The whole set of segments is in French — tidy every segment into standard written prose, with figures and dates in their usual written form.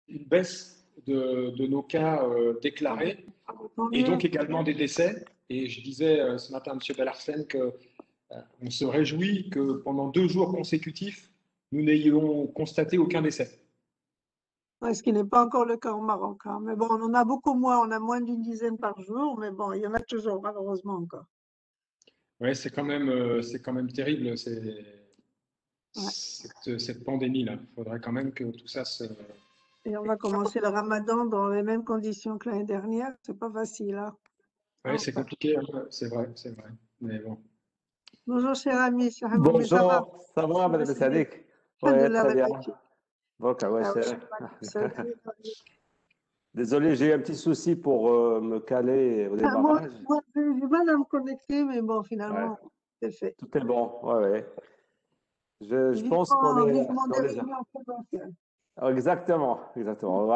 une baisse de nos cas Ah ben, déclarés tant et mieux. donc également des décès. Et je disais ce matin à M. Bellarsen que on se réjouit que pendant 2 jours consécutifs, nous n'ayons constaté aucun décès. Ouais, ce qui n'est pas encore le cas au Maroc, hein. Mais bon, on en a beaucoup moins, on a moins d'une dizaine par jour, mais bon, il y en a toujours, malheureusement encore. Oui, c'est quand même terrible Ouais. cette pandémie-là. Il faudrait quand même que tout ça se... Et on va commencer le Ramadan dans les mêmes conditions que l'année dernière. C'est pas facile, hein. Oui, c'est Enfin. compliqué, hein. C'est vrai, c'est vrai. Mais bon. Bonjour, cher ami, cher Hamou, mais ça va? Bonjour, ça va, Ça va, Madame c'est bien. Sadik? Oui, Alhamdoulilah, très Allah bien. ybarik. Donc, ouais, Ah ouais, ça dit. désolé, j'ai eu un petit souci pour me caler au Ah, moi, démarrage. moi, j'ai eu du mal à me connecter, mais bon, Ouais, finalement, c'est fait. tout est bon. Ouais, ouais. Je pense qu'on Vivement, est vivement dans des les... réunions présentielles. Ah, exactement, exactement.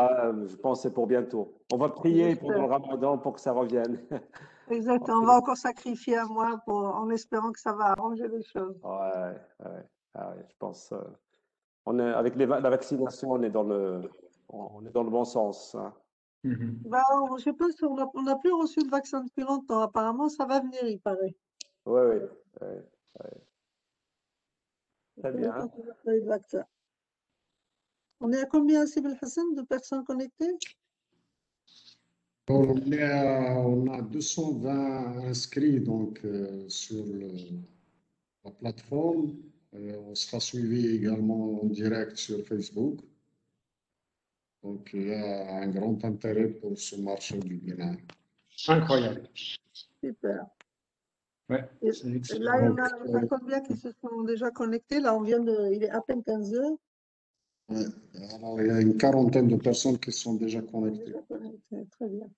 Je pense que c'est pour bientôt. On va prier pendant le J'espère. Ramadan pour que ça revienne. Exactement. On va encore sacrifier un mois en espérant que ça va arranger les choses. Ouais, ouais. Ah ouais, je pense. On est, avec la vaccination, on est dans le bon sens, hein. Mhm. Bah, je sais pas si on n'a plus reçu le vaccin depuis longtemps. Apparemment, ça va venir, il paraît. Ouais, ouais, ouais. Ça Très fait bien. longtemps qu'on n'a pas eu de vaccin. On est à combien, Sibel Hassan, de personnes connectées? On a 220 inscrits donc, sur la plateforme. On sera suivi également en direct sur Facebook. Donc, il y a un grand intérêt pour ce marché du binaire. Incroyable. Super. Ouais, Et c'est là, excellent. il y en a combien qui se sont déjà connectés? Là, il est à peine 15 heures. Ouais. Alors, il y a une quarantaine de personnes qui sont déjà connectées. Déjà connectés. Très bien.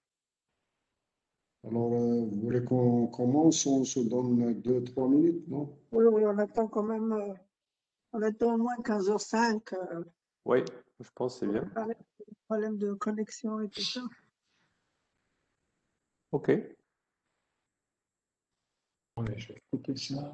Alors, vous voulez qu'on commence? On se donne 2, 3 minutes, non? Oui, oui, on attend quand même, on attend au moins 15h05. Oui, je pense que c'est bien. Avec les problèmes de connexion et tout ça. OK. Ouais, je vais couper ça.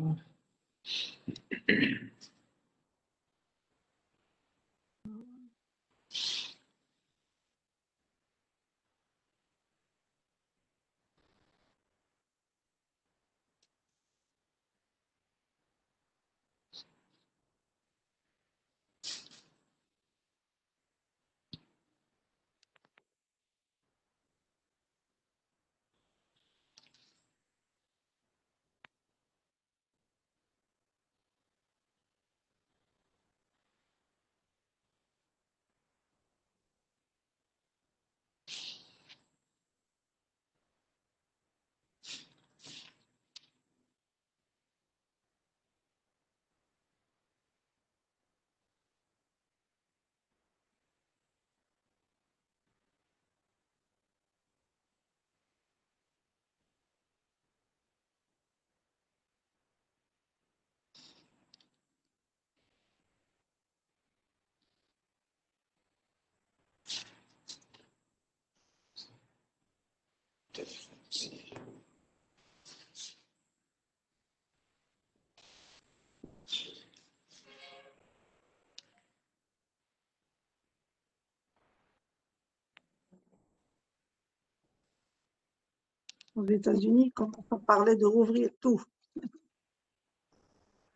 Aux États-Unis, quand on parlait de rouvrir tout,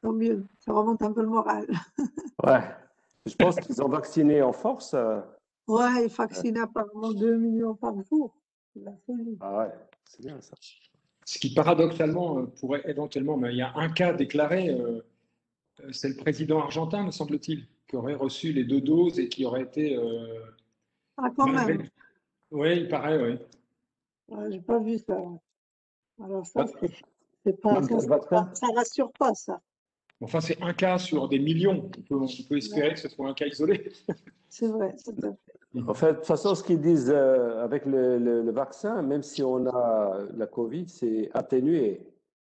tant mieux, ça remonte un peu le moral. Ouais. Je pense qu'ils ont vacciné en force. Ouais, ils vaccinent apparemment 2 millions par jour. C'est la folie. Ah ouais, c'est bien ça. Ce qui paradoxalement pourrait éventuellement, mais il y a un cas déclaré, c'est le président argentin, me semble-t-il, qui aurait reçu les 2 doses et qui aurait été Ah, quand malgré. même. Oui, il paraît, oui. Ouais, j'ai pas vu ça. Alors ça, Bah, c'est pas, Malgré le vaccin? ça rassure pas, ça. enfin, c'est un cas sur des millions. On peut Ouais, espérer que ce soit un cas isolé. c'est vrai, tout à fait. En fait, de toute façon, ce qu'ils disent avec le vaccin, même si on a la Covid, c'est atténué.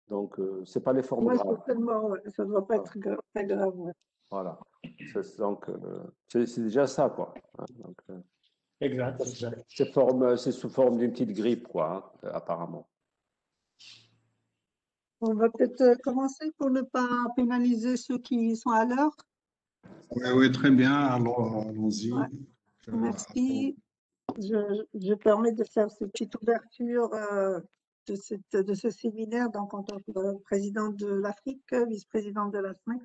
Donc, c'est pas les formes Ouais, graves. certainement, ouais, ça doit pas Voilà. être très grave. Ouais. Voilà. Donc, c'est déjà ça, quoi. Hein. Donc, Exact, exact. c'est sous forme d'une petite grippe, quoi, hein, apparemment. On va peut-être commencer pour ne pas pénaliser ceux qui sont à l'heure. Oui, oui, très bien. Alors, allons-y. Ouais. Merci. Je permets de faire cette petite ouverture de ce séminaire, donc en tant que présidente de l'Afrique, vice-présidente de la SMEC,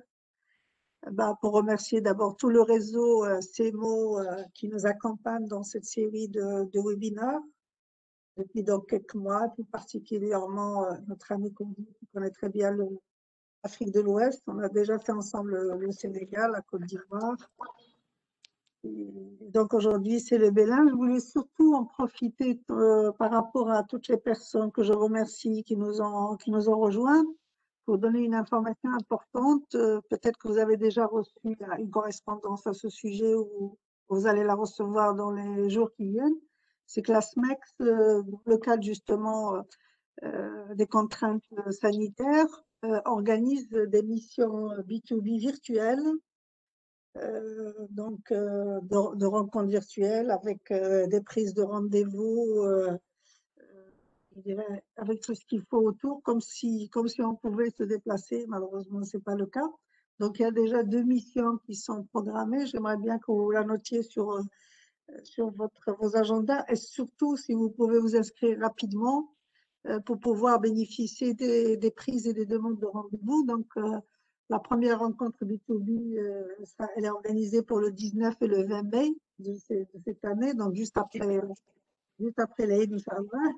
pour remercier d'abord tout le réseau CEMO qui nous accompagne dans cette série de webinaires depuis donc quelques mois, tout particulièrement notre ami Kondi qui connaît très bien l'Afrique de l'Ouest. On a déjà fait ensemble le Sénégal, la Côte d'Ivoire. Donc aujourd'hui, c'est le Bénin. Je voulais surtout en profiter par rapport à toutes les personnes que je remercie qui nous ont rejoints pour donner une information importante. Peut-être que vous avez déjà reçu une correspondance à ce sujet ou vous allez la recevoir dans les jours qui viennent. C'est que la SMEX, dans le cadre justement des contraintes sanitaires, organise des missions B2B virtuelles de rencontres virtuelles avec des prises de rendez-vous, je dirais, avec tout ce qu'il faut autour, comme si on pouvait se déplacer. Malheureusement, ce n'est pas le cas. Donc, il y a déjà 2 missions qui sont programmées. J'aimerais bien que vous la notiez sur vos agendas et surtout, si vous pouvez vous inscrire rapidement pour pouvoir bénéficier des prises et des demandes de rendez-vous. Donc, la première rencontre B2B, elle est organisée pour le 19 et le 20 mai de cette année, donc juste après l'Aïd, Inch'Allah.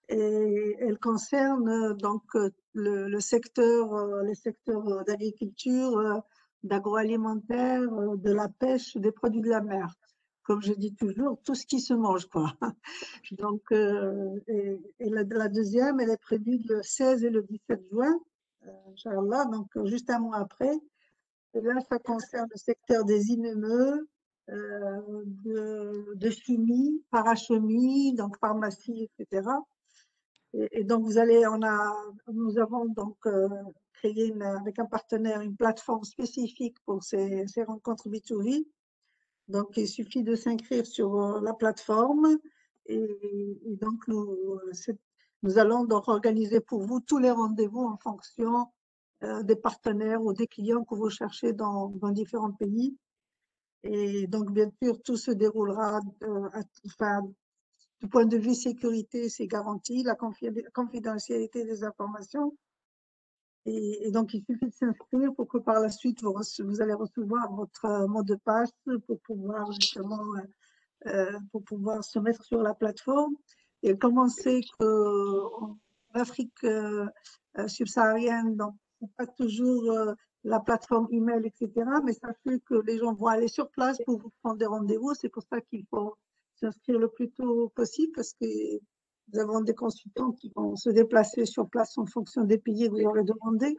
Et elle concerne donc le secteur, les secteurs d'agriculture, d'agroalimentaire, de la pêche, des produits de la mer. Comme je dis toujours, tout ce qui se mange, quoi. Donc, la deuxième, elle est prévue le 16 et le 17 juin, Inch'Allah, donc juste un mois après. Et là, ça concerne le secteur des INME, de chimie, parachimie, donc pharmacie, etc. Et donc, nous avons donc créé avec un partenaire une plateforme spécifique pour ces rencontres B2B. Donc, il suffit de s'inscrire sur la plateforme et donc nous allons donc organiser pour vous tous les rendez-vous en fonction des partenaires ou des clients que vous cherchez dans différents pays. Et donc, bien sûr, tout se déroulera, du point de vue sécurité, c'est garanti, la confidentialité des informations. Et donc, il suffit de s'inscrire pour que par la suite, vous allez recevoir votre mot de passe pour pouvoir justement se mettre sur la plateforme. Et comme on sait qu'en Afrique subsaharienne, donc, c'est pas toujours la plateforme email, etc., mais ça fait que les gens vont aller sur place pour vous prendre des rendez-vous. C'est pour ça qu'il faut s'inscrire le plus tôt possible parce que nous avons des consultants qui vont se déplacer sur place en fonction des pays que vous aurez demandé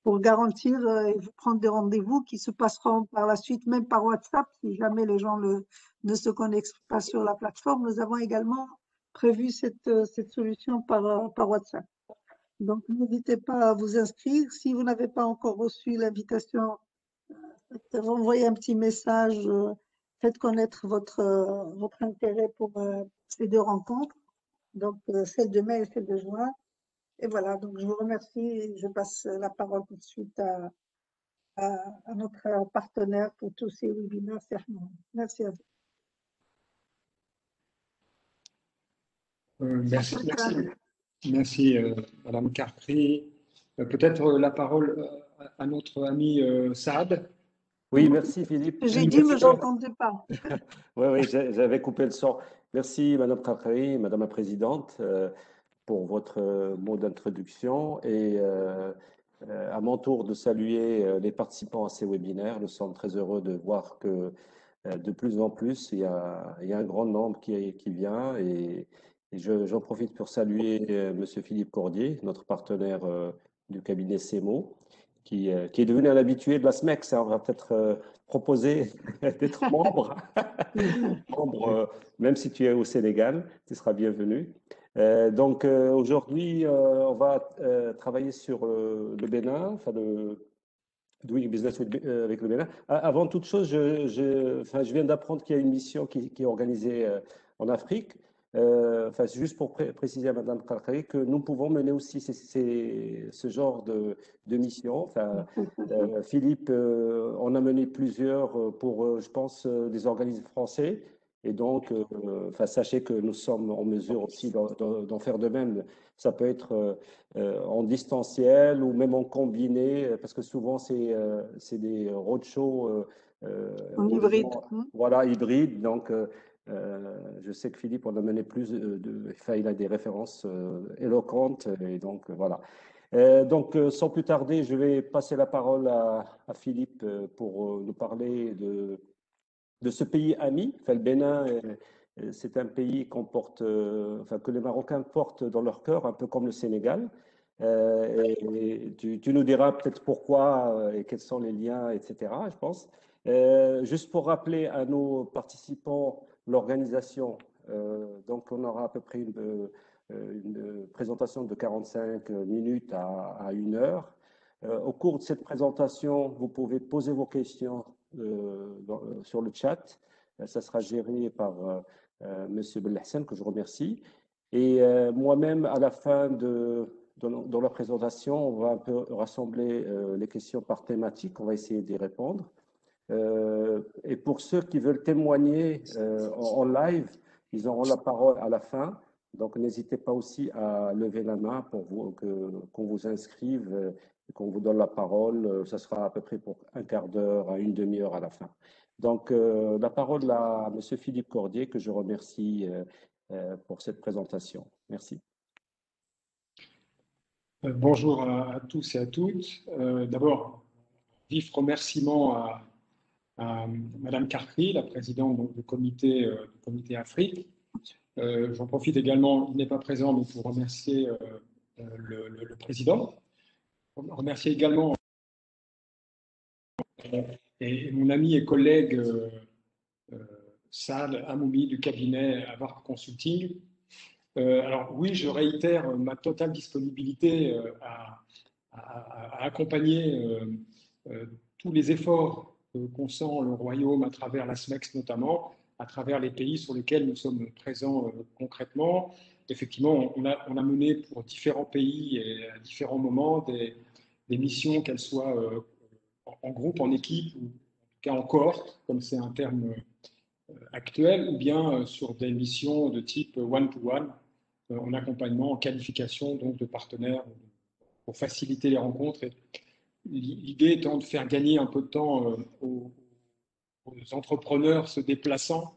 pour garantir et vous prendre des rendez-vous qui se passeront par la suite, même par WhatsApp, si jamais les gens ne se connectent pas sur la plateforme. Nous avons également prévu cette solution par WhatsApp. Donc, n'hésitez pas à vous inscrire. Si vous n'avez pas encore reçu l'invitation, envoyez un petit message, faites connaître votre intérêt pour ces 2 rencontres, donc celle de mai et celle de juin. Et voilà, donc je vous remercie et je passe la parole tout de suite à notre partenaire pour tous ces webinaires. Merci à vous. Merci, Madame Carpry. Peut-être la parole à notre ami Saad. Oui, merci Philippe. J'ai dit, mais je n'entendais pas. Oui, j'avais coupé le son. Merci Madame Carpry, Madame la Présidente, pour votre mot d'introduction et à mon tour de saluer les participants à ces webinaires. Nous sommes très heureux de voir que de plus en plus, il y a un grand nombre qui vient et j'en profite pour saluer Monsieur Philippe Cordier, notre partenaire du cabinet CEMO, qui est devenu un habitué de la SMEX. On va peut-être proposer d'être membre, même si tu es au Sénégal, tu seras bienvenu. Donc aujourd'hui, on va travailler sur le Bénin, enfin Doing Business avec le Bénin. Avant toute chose, je viens d'apprendre qu'il y a une mission qui est organisée en Afrique. Enfin, c'est juste pour préciser à Madame Karkari que nous pouvons mener aussi ce genre de mission. Enfin, Philippe, on a mené plusieurs pour, je pense, des organismes français. Et donc, enfin, sachez que nous sommes en mesure aussi d'en faire de même. Ça peut être en distanciel ou même en combiné, parce que souvent, c'est des roadshows En hybride. voilà, hybrides. Donc, je sais que Philippe en a mené plus enfin, il a des références éloquentes et donc voilà. Donc, sans plus tarder, je vais passer la parole à Philippe pour nous parler de ce pays ami. Enfin, le Bénin, c'est un pays qu'on porte, enfin, que les Marocains portent dans leur cœur, un peu comme le Sénégal. Et tu nous diras peut-être pourquoi et quels sont les liens, etc., je pense. Juste pour rappeler à nos participants l'organisation, donc on aura à peu près une présentation de 45 minutes à 1 heure. Au cours de cette présentation, vous pouvez poser vos questions sur le chat. Ça sera géré par Monsieur Belhassan, que je remercie. Et moi-même, à la fin de la présentation, on va un peu rassembler les questions par thématique. On va essayer d'y répondre. Et pour ceux qui veulent témoigner en live, ils auront la parole à la fin. Donc, n'hésitez pas aussi à lever la main pour qu'on vous inscrive et qu'on vous donne la parole. Ça sera à peu près pour un quart d'heure à une demi-heure à la fin. Donc, la parole à M. Philippe Cordier, que je remercie pour cette présentation. Merci. Bonjour à tous et à toutes. D'abord, vif remerciement à Madame Karkari, la présidente donc, du comité Afrique. J'en profite également, il n'est pas présent, mais pour remercier le président. Remercier également et mon ami et collègue Saad Amoumi du cabinet Avar Consulting. Alors oui, je réitère ma totale disponibilité à accompagner tous les efforts que consent le Royaume à travers la SMEX notamment, à travers les pays sur lesquels nous sommes présents concrètement. Effectivement, on a mené pour différents pays et à différents moments des missions, qu'elles soient en groupe, en équipe, ou en tout cas en cohorte, comme c'est un terme actuel, ou bien sur des missions de type one-to-one, en accompagnement, en qualification donc, de partenaires pour faciliter les rencontres. L'idée étant de faire gagner un peu de temps aux entrepreneurs se déplaçant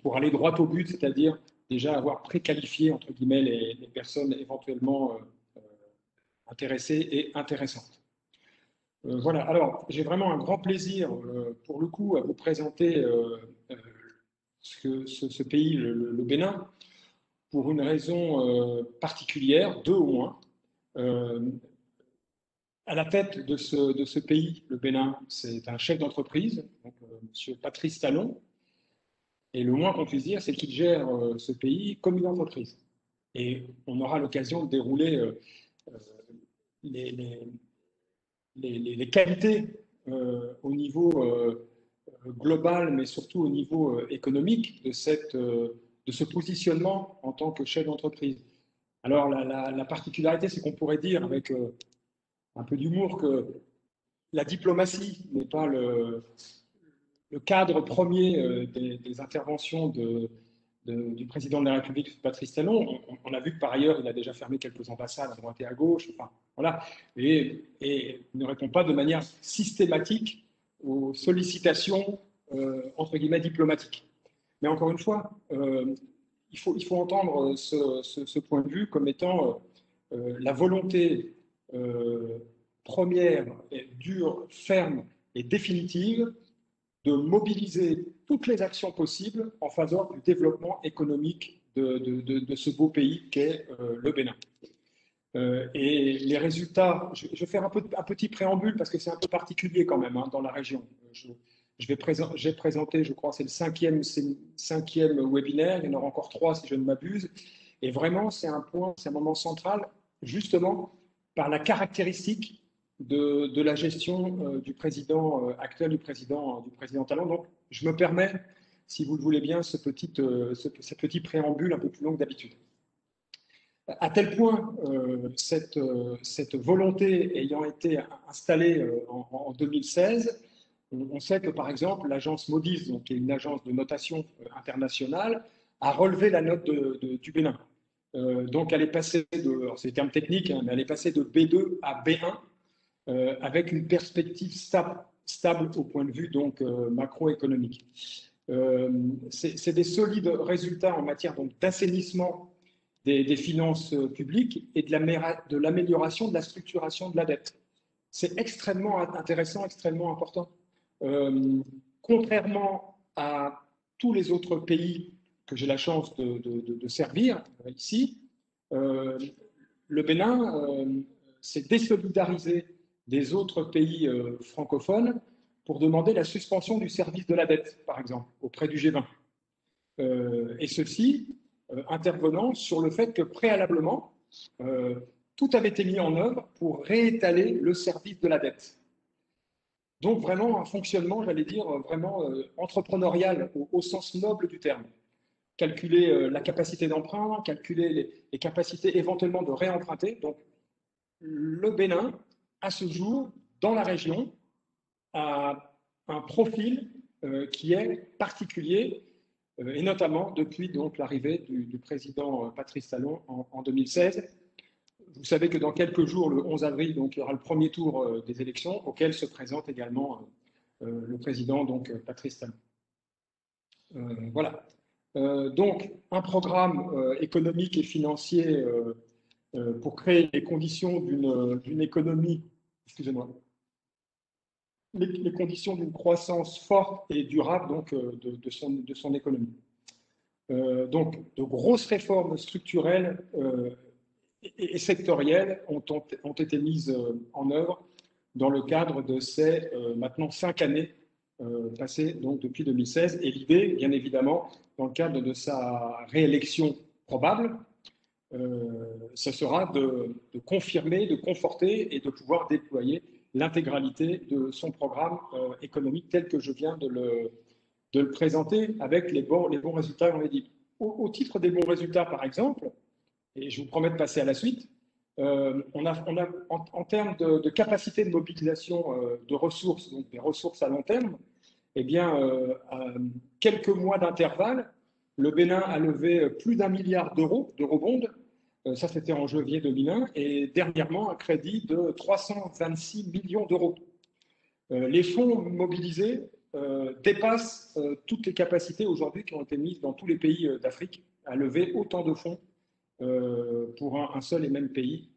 pour aller droit au but, c'est-à-dire déjà avoir préqualifié entre guillemets les personnes éventuellement intéressées et intéressantes. Voilà, alors j'ai vraiment un grand plaisir pour le coup à vous présenter ce pays, le Bénin, pour une raison particulière, deux au moins. À la tête de ce pays, le Bénin, c'est un chef d'entreprise, M. Patrice Talon, et le moins qu'on puisse dire, c'est qu'il gère ce pays comme une entreprise. Et on aura l'occasion de dérouler les qualités au niveau global, mais surtout au niveau économique de ce positionnement en tant que chef d'entreprise. Alors, la particularité, c'est qu'on pourrait dire, avec un peu d'humour, que la diplomatie n'est pas le cadre premier des interventions du président de la République, Patrice Talon. On a vu que par ailleurs, il a déjà fermé quelques ambassades à droite et à gauche, enfin, voilà, et ne répond pas de manière systématique aux sollicitations, entre guillemets, diplomatiques. Mais encore une fois, il faut entendre ce point de vue comme étant la volonté première, dure, ferme et définitive de mobiliser toutes les actions possibles en faveur du développement économique de ce beau pays qu'est le Bénin. Et les résultats, je vais faire un petit préambule parce que c'est un peu particulier quand même dans la région. J'ai présenté, je crois, c'est le cinquième webinaire, il y en aura encore 3 si je ne m'abuse. Et vraiment, c'est un moment central, justement, par la caractéristique de la gestion du président actuel, du président Talon. Donc, je me permets si vous le voulez bien, ce petit préambule un peu plus long que d'habitude. À tel point, cette volonté ayant été installée en 2016, on sait que, par exemple, l'agence Moody's, donc, qui est une agence de notation internationale, a relevé la note du Bénin. Donc, elle est passée c'est des termes techniques, hein, mais elle est passée de B2 à B1, avec une perspective stable au point de vue donc, macroéconomique. C'est des solides résultats en matière d'assainissement des finances publiques et de l'amélioration de la structuration de la dette. C'est extrêmement intéressant, extrêmement important. Contrairement à tous les autres pays que j'ai la chance de servir ici, le Bénin s'est désolidarisé des autres pays francophones pour demander la suspension du service de la dette, par exemple, auprès du G20. Et ceci intervenant sur le fait que préalablement, tout avait été mis en œuvre pour réétaler le service de la dette. Donc vraiment un fonctionnement, j'allais dire, vraiment entrepreneurial au sens noble du terme. Calculer la capacité d'emprunt, calculer les capacités éventuellement de réemprunter. Donc le Bénin, à ce jour, dans la région, a un profil qui est particulier, et notamment depuis l'arrivée du président Patrice Talon en 2016. Vous savez que dans quelques jours, le 11 avril, donc, il y aura le premier tour des élections, auquel se présente également le président Patrice Talon. Voilà. Donc, un programme économique et financier pour créer les conditions d'une économie, excusez-moi, les conditions d'une croissance forte et durable donc, de son économie. Donc, de grosses réformes structurelles et sectorielles ont été mises en œuvre dans le cadre de ces maintenant 5 années passées donc, depuis 2016. Et l'idée, bien évidemment, dans le cadre de sa réélection probable, ce sera de confirmer, de conforter et de pouvoir déployer l'intégralité de son programme économique tel que je viens de le présenter avec les bons résultats, on l'a dit. Au titre des bons résultats, par exemple, et je vous promets de passer à la suite, on a en termes de capacité de mobilisation de ressources, donc des ressources à long terme, eh bien, à quelques mois d'intervalle, le Bénin a levé plus d'1 milliard d'euros d'eurobonds. Ça, c'était en janvier 2001. Et dernièrement, un crédit de 326 millions d'euros. Les fonds mobilisés dépassent toutes les capacités aujourd'hui qui ont été mises dans tous les pays d'Afrique à lever autant de fonds pour un seul et même pays.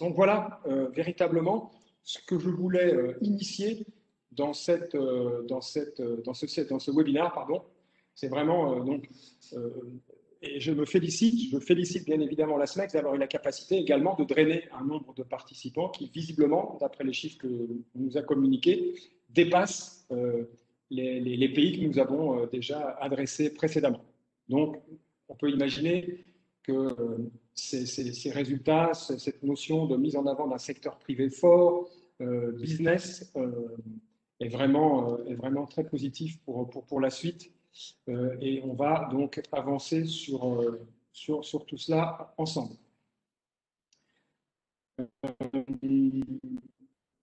Donc voilà véritablement ce que je voulais initier dans ce webinaire, pardon. C'est vraiment et je félicite bien évidemment la SMEX d'avoir eu la capacité également de drainer un nombre de participants qui, visiblement, d'après les chiffres que nous a communiqués, dépassent les pays que nous avons déjà adressés précédemment. Donc, on peut imaginer que ces résultats, cette notion de mise en avant d'un secteur privé fort, business, est vraiment très positif pour la suite. Et on va donc avancer sur tout cela ensemble.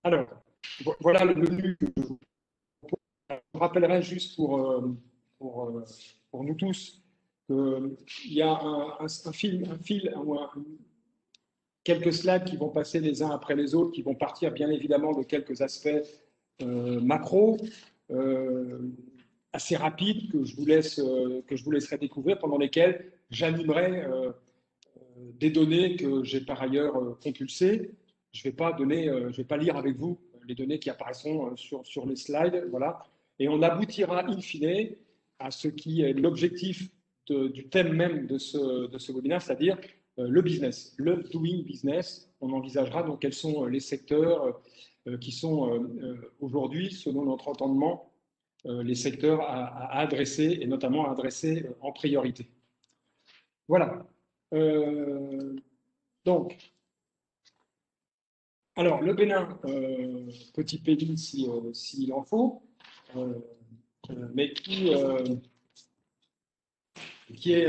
Alors, voilà le menu. Je rappellerai juste pour nous tous qu'il y a un fil ou quelques slides qui vont passer les uns après les autres, qui vont partir bien évidemment de quelques aspects macro, assez rapides que je vous laisserai découvrir, pendant lesquels j'animerai des données que j'ai par ailleurs compulsées. Je ne vais pas lire avec vous les données qui apparaîtront sur les slides, voilà. Et on aboutira in fine à ce qui est l'objectif du thème même de ce webinaire, c'est-à-dire le business, le doing business. On envisagera donc quels sont les secteurs qui sont aujourd'hui, selon notre entendement, les secteurs à adresser, et notamment à adresser en priorité. Voilà. Donc, alors, le Bénin, petit pays s'il en faut, mais qui qui est,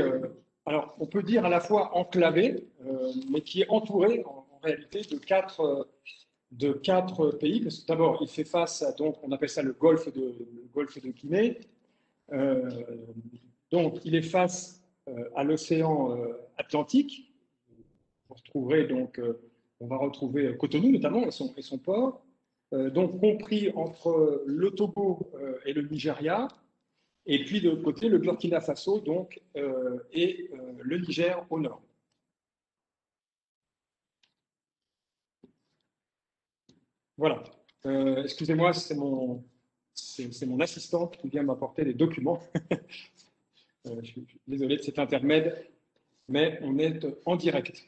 alors on peut dire à la fois enclavé, mais qui est entouré en réalité de quatre pays. Parce que d'abord, il fait face à, donc, on appelle ça le golfe de Guinée. Donc, il est face à l'océan Atlantique. Vous retrouverez donc, on va retrouver Cotonou notamment et son port, donc compris entre le Togo et le Nigeria, et puis de l'autre côté le Burkina Faso donc, et le Niger au nord. Voilà. Excusez-moi, c'est mon assistante qui vient m'apporter les documents. Je suis désolé de cet intermède, mais on est en direct,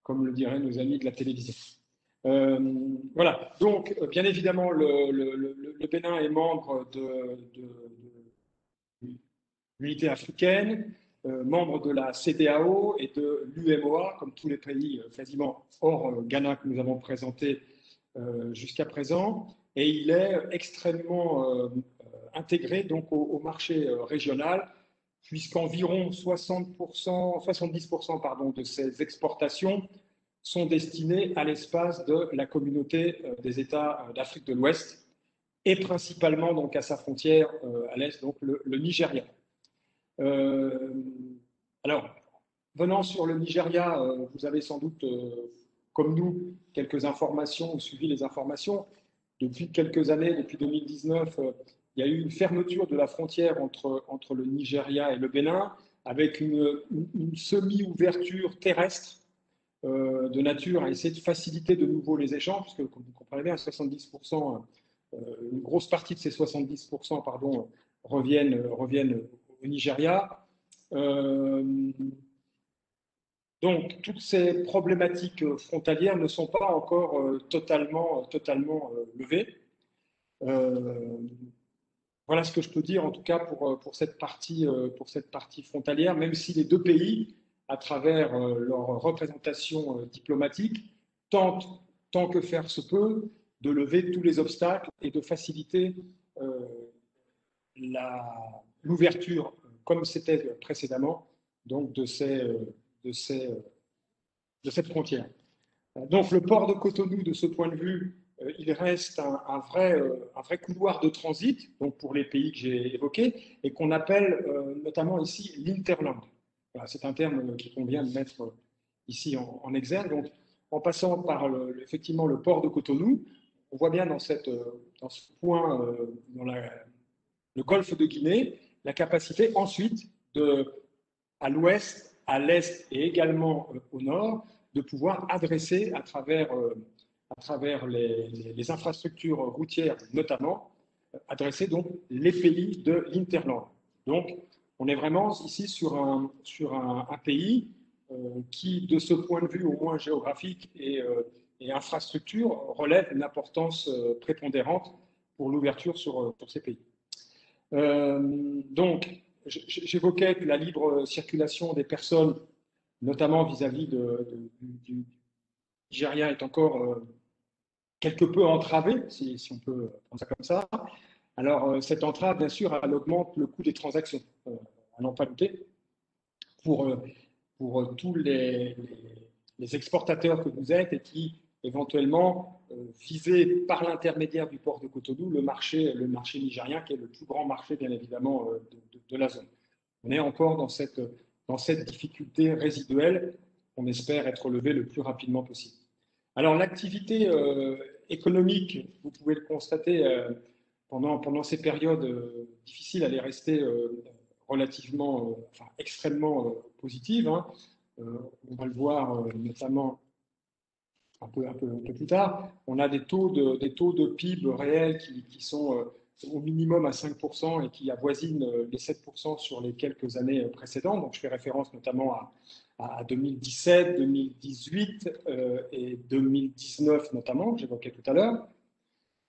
comme le diraient nos amis de la télévision. Voilà, donc bien évidemment, le Bénin est membre de l'unité africaine, membre de la CEDEAO et de l'UMOA, comme tous les pays quasiment hors Ghana que nous avons présenté jusqu'à présent, et il est extrêmement intégré donc au marché régional, puisqu'environ 70% pardon, de ses exportations sont destinées à l'espace de la communauté des États d'Afrique de l'Ouest, et principalement donc à sa frontière à l'est, donc le Nigeria. Alors, venant sur le Nigeria, vous avez sans doute, comme nous, quelques informations, ou suivi les informations. Depuis quelques années, depuis 2019, il y a eu une fermeture de la frontière entre le Nigeria et le Bénin, avec une semi-ouverture terrestre de nature à essayer de faciliter de nouveau les échanges, puisque, comme vous comprenez bien, 70%, une grosse partie de ces 70% pardon, reviennent au Nigeria. Donc, toutes ces problématiques frontalières ne sont pas encore totalement levées. Voilà ce que je peux dire, en tout cas, pour cette partie frontalière, même si les deux pays, à travers leur représentation diplomatique, tentent, tant que faire se peut, de lever tous les obstacles et de faciliter l'ouverture, comme c'était précédemment, donc de cette frontière. Donc le port de Cotonou, de ce point de vue, il reste un vrai couloir de transit donc pour les pays que j'ai évoqués et qu'on appelle notamment ici l'interland. Voilà, c'est un terme qu'il convient de mettre ici en exergue. Donc, en passant par effectivement le port de Cotonou, on voit bien dans ce point, dans le golfe de Guinée, la capacité ensuite à l'ouest, à l'est et également au nord, de pouvoir adresser à travers les infrastructures routières notamment, adresser donc les pays de l'interland. Donc, on est vraiment ici sur un pays qui, de ce point de vue au moins géographique et infrastructure, relève une importance prépondérante pour l'ouverture sur ces pays. Donc, j'évoquais que la libre circulation des personnes, notamment vis-à-vis du Nigeria, est encore quelque peu entravée, si on peut prendre ça comme ça. Alors, cette entrave, bien sûr, elle augmente le coût des transactions, à n'en pas douter, pour tous les exportateurs que vous êtes et qui, éventuellement, visaient par l'intermédiaire du port de Cotonou le marché nigérien, qui est le plus grand marché, bien évidemment, de la zone. On est encore dans cette difficulté résiduelle qu'on espère être levée le plus rapidement possible. Alors, l'activité économique, vous pouvez le constater, pendant ces périodes difficiles, elle est restée relativement, extrêmement positive. Hein. On va le voir notamment un peu plus tard. On a des taux de PIB réels qui sont au minimum à 5% et qui avoisinent les 7% sur les quelques années précédentes. Donc, je fais référence notamment à 2017, 2018 et 2019 notamment, que j'évoquais tout à l'heure,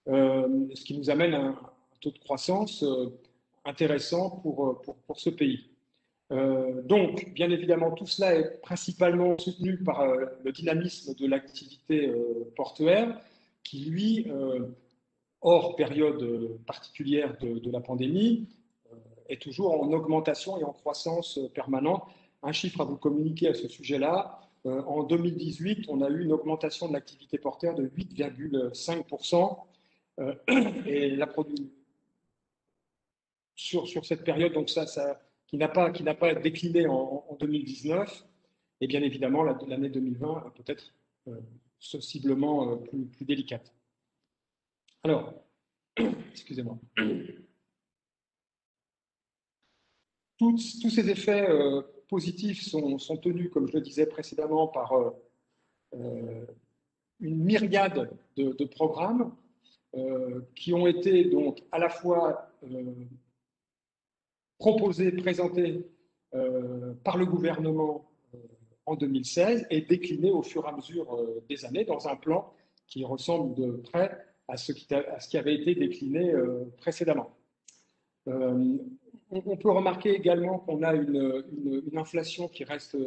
ce qui nous amène à un taux de croissance intéressant pour ce pays. Donc, bien évidemment, tout cela est principalement soutenu par le dynamisme de l'activité portuaire qui, lui, hors période particulière de la pandémie, est toujours en augmentation et en croissance permanente. Un chiffre à vous communiquer à ce sujet-là, en 2018, on a eu une augmentation de l'activité portuaire de 8,5%. Et la sur cette période, donc qui n'a pas décliné en 2019, et bien évidemment l'année 2020 peut-être sensiblement plus délicate. Alors, excusez-moi. Tous ces effets positifs sont tenus, comme je le disais précédemment, par une myriade de programmes qui ont été donc à la fois proposés, présentés par le gouvernement en 2016 et déclinés au fur et à mesure des années dans un plan qui ressemble de près à ce qui avait été décliné précédemment. On peut remarquer également qu'on a une inflation qui reste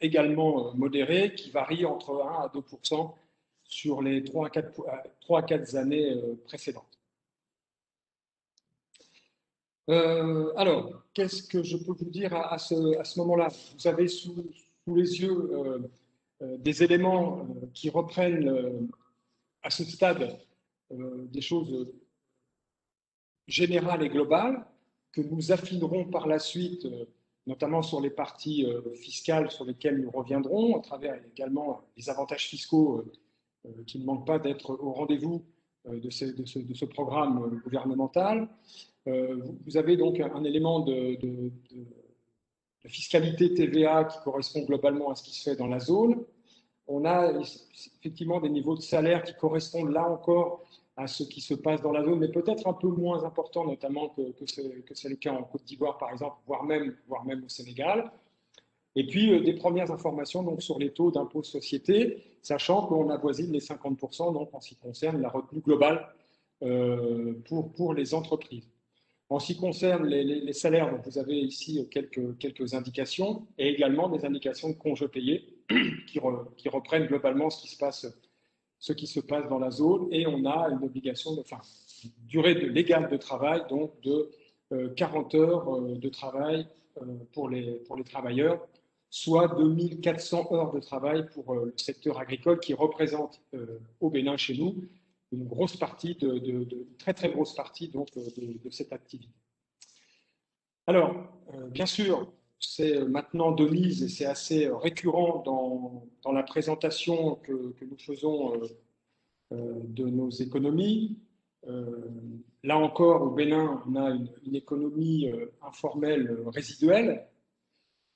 également modérée, qui varie entre 1 à 2% sur les 3 à 4 années précédentes. Alors, qu'est-ce que je peux vous dire à ce moment-là? Vous avez sous les yeux des éléments qui reprennent à ce stade des choses générales et globales que nous affinerons par la suite, notamment sur les parties fiscales sur lesquelles nous reviendrons, à travers également les avantages fiscaux qui ne manquent pas d'être au rendez-vous de ce programme gouvernemental. Vous avez donc un élément de fiscalité TVA qui correspond globalement à ce qui se fait dans la zone. On a effectivement des niveaux de salaire qui correspondent là encore à ce qui se passe dans la zone, mais peut-être un peu moins important, notamment que c'est le cas en Côte d'Ivoire, par exemple, voire même au Sénégal. Et puis, des premières informations donc, sur les taux d'impôt société, sachant qu'on avoisine les 50% donc, en ce qui concerne la retenue globale pour les entreprises. En ce qui concerne les salaires, donc vous avez ici quelques indications et également des indications de congés payés qui reprennent globalement ce qui se passe dans la zone, et on a une obligation durée légale de travail donc de 40 heures de travail pour les travailleurs, soit 2400 heures de travail pour le secteur agricole qui représente au Bénin chez nous une grosse partie, très très grosse partie donc, de cette activité. Alors, bien sûr, c'est maintenant de mise et c'est assez récurrent dans la présentation que nous faisons de nos économies. Là encore, au Bénin, on a une économie informelle résiduelle,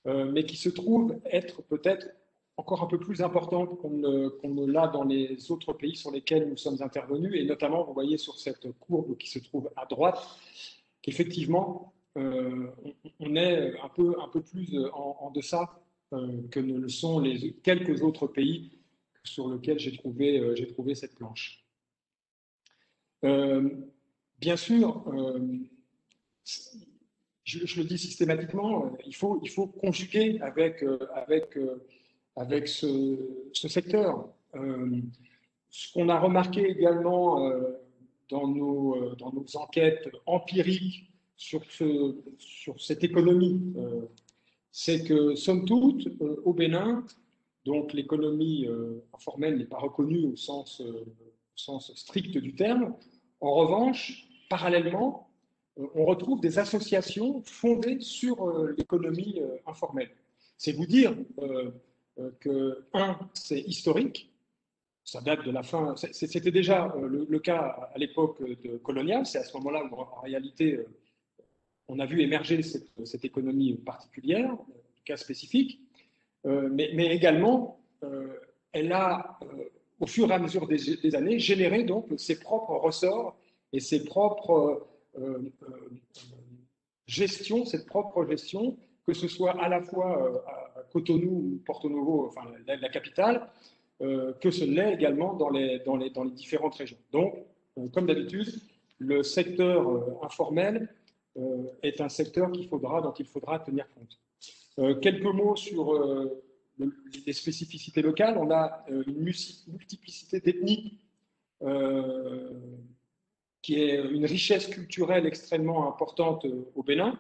mais qui se trouve être peut-être encore un peu plus importante qu'on ne l'a dans les autres pays sur lesquels nous sommes intervenus, et notamment, vous voyez sur cette courbe qui se trouve à droite, qu'effectivement, on est un peu plus en deçà que ne le sont les quelques autres pays sur lesquels j'ai trouvé cette planche. Bien sûr, je le dis systématiquement, il faut conjuguer avec ce secteur. Ce qu'on a remarqué également dans nos enquêtes empiriques sur cette économie, c'est que, somme toute, au Bénin, donc l'économie informelle n'est pas reconnue au sens strict du terme. En revanche, parallèlement, on retrouve des associations fondées sur l'économie informelle. C'est vous dire que, c'est historique, ça date de la fin, c'était déjà le cas à l'époque coloniale, c'est à ce moment-là où en réalité on a vu émerger cette économie particulière, cas spécifique, mais également elle a, au fur et à mesure des années, généré donc ses propres ressorts et ses propres cette propre gestion, que ce soit à la fois à Cotonou ou Porto Novo, enfin la capitale, que ce l'est également dans les différentes régions. Donc, comme d'habitude, le secteur informel est un secteur dont il faudra tenir compte. Quelques mots sur les spécificités locales. On a une multiplicité d'ethnies qui est une richesse culturelle extrêmement importante au Bénin.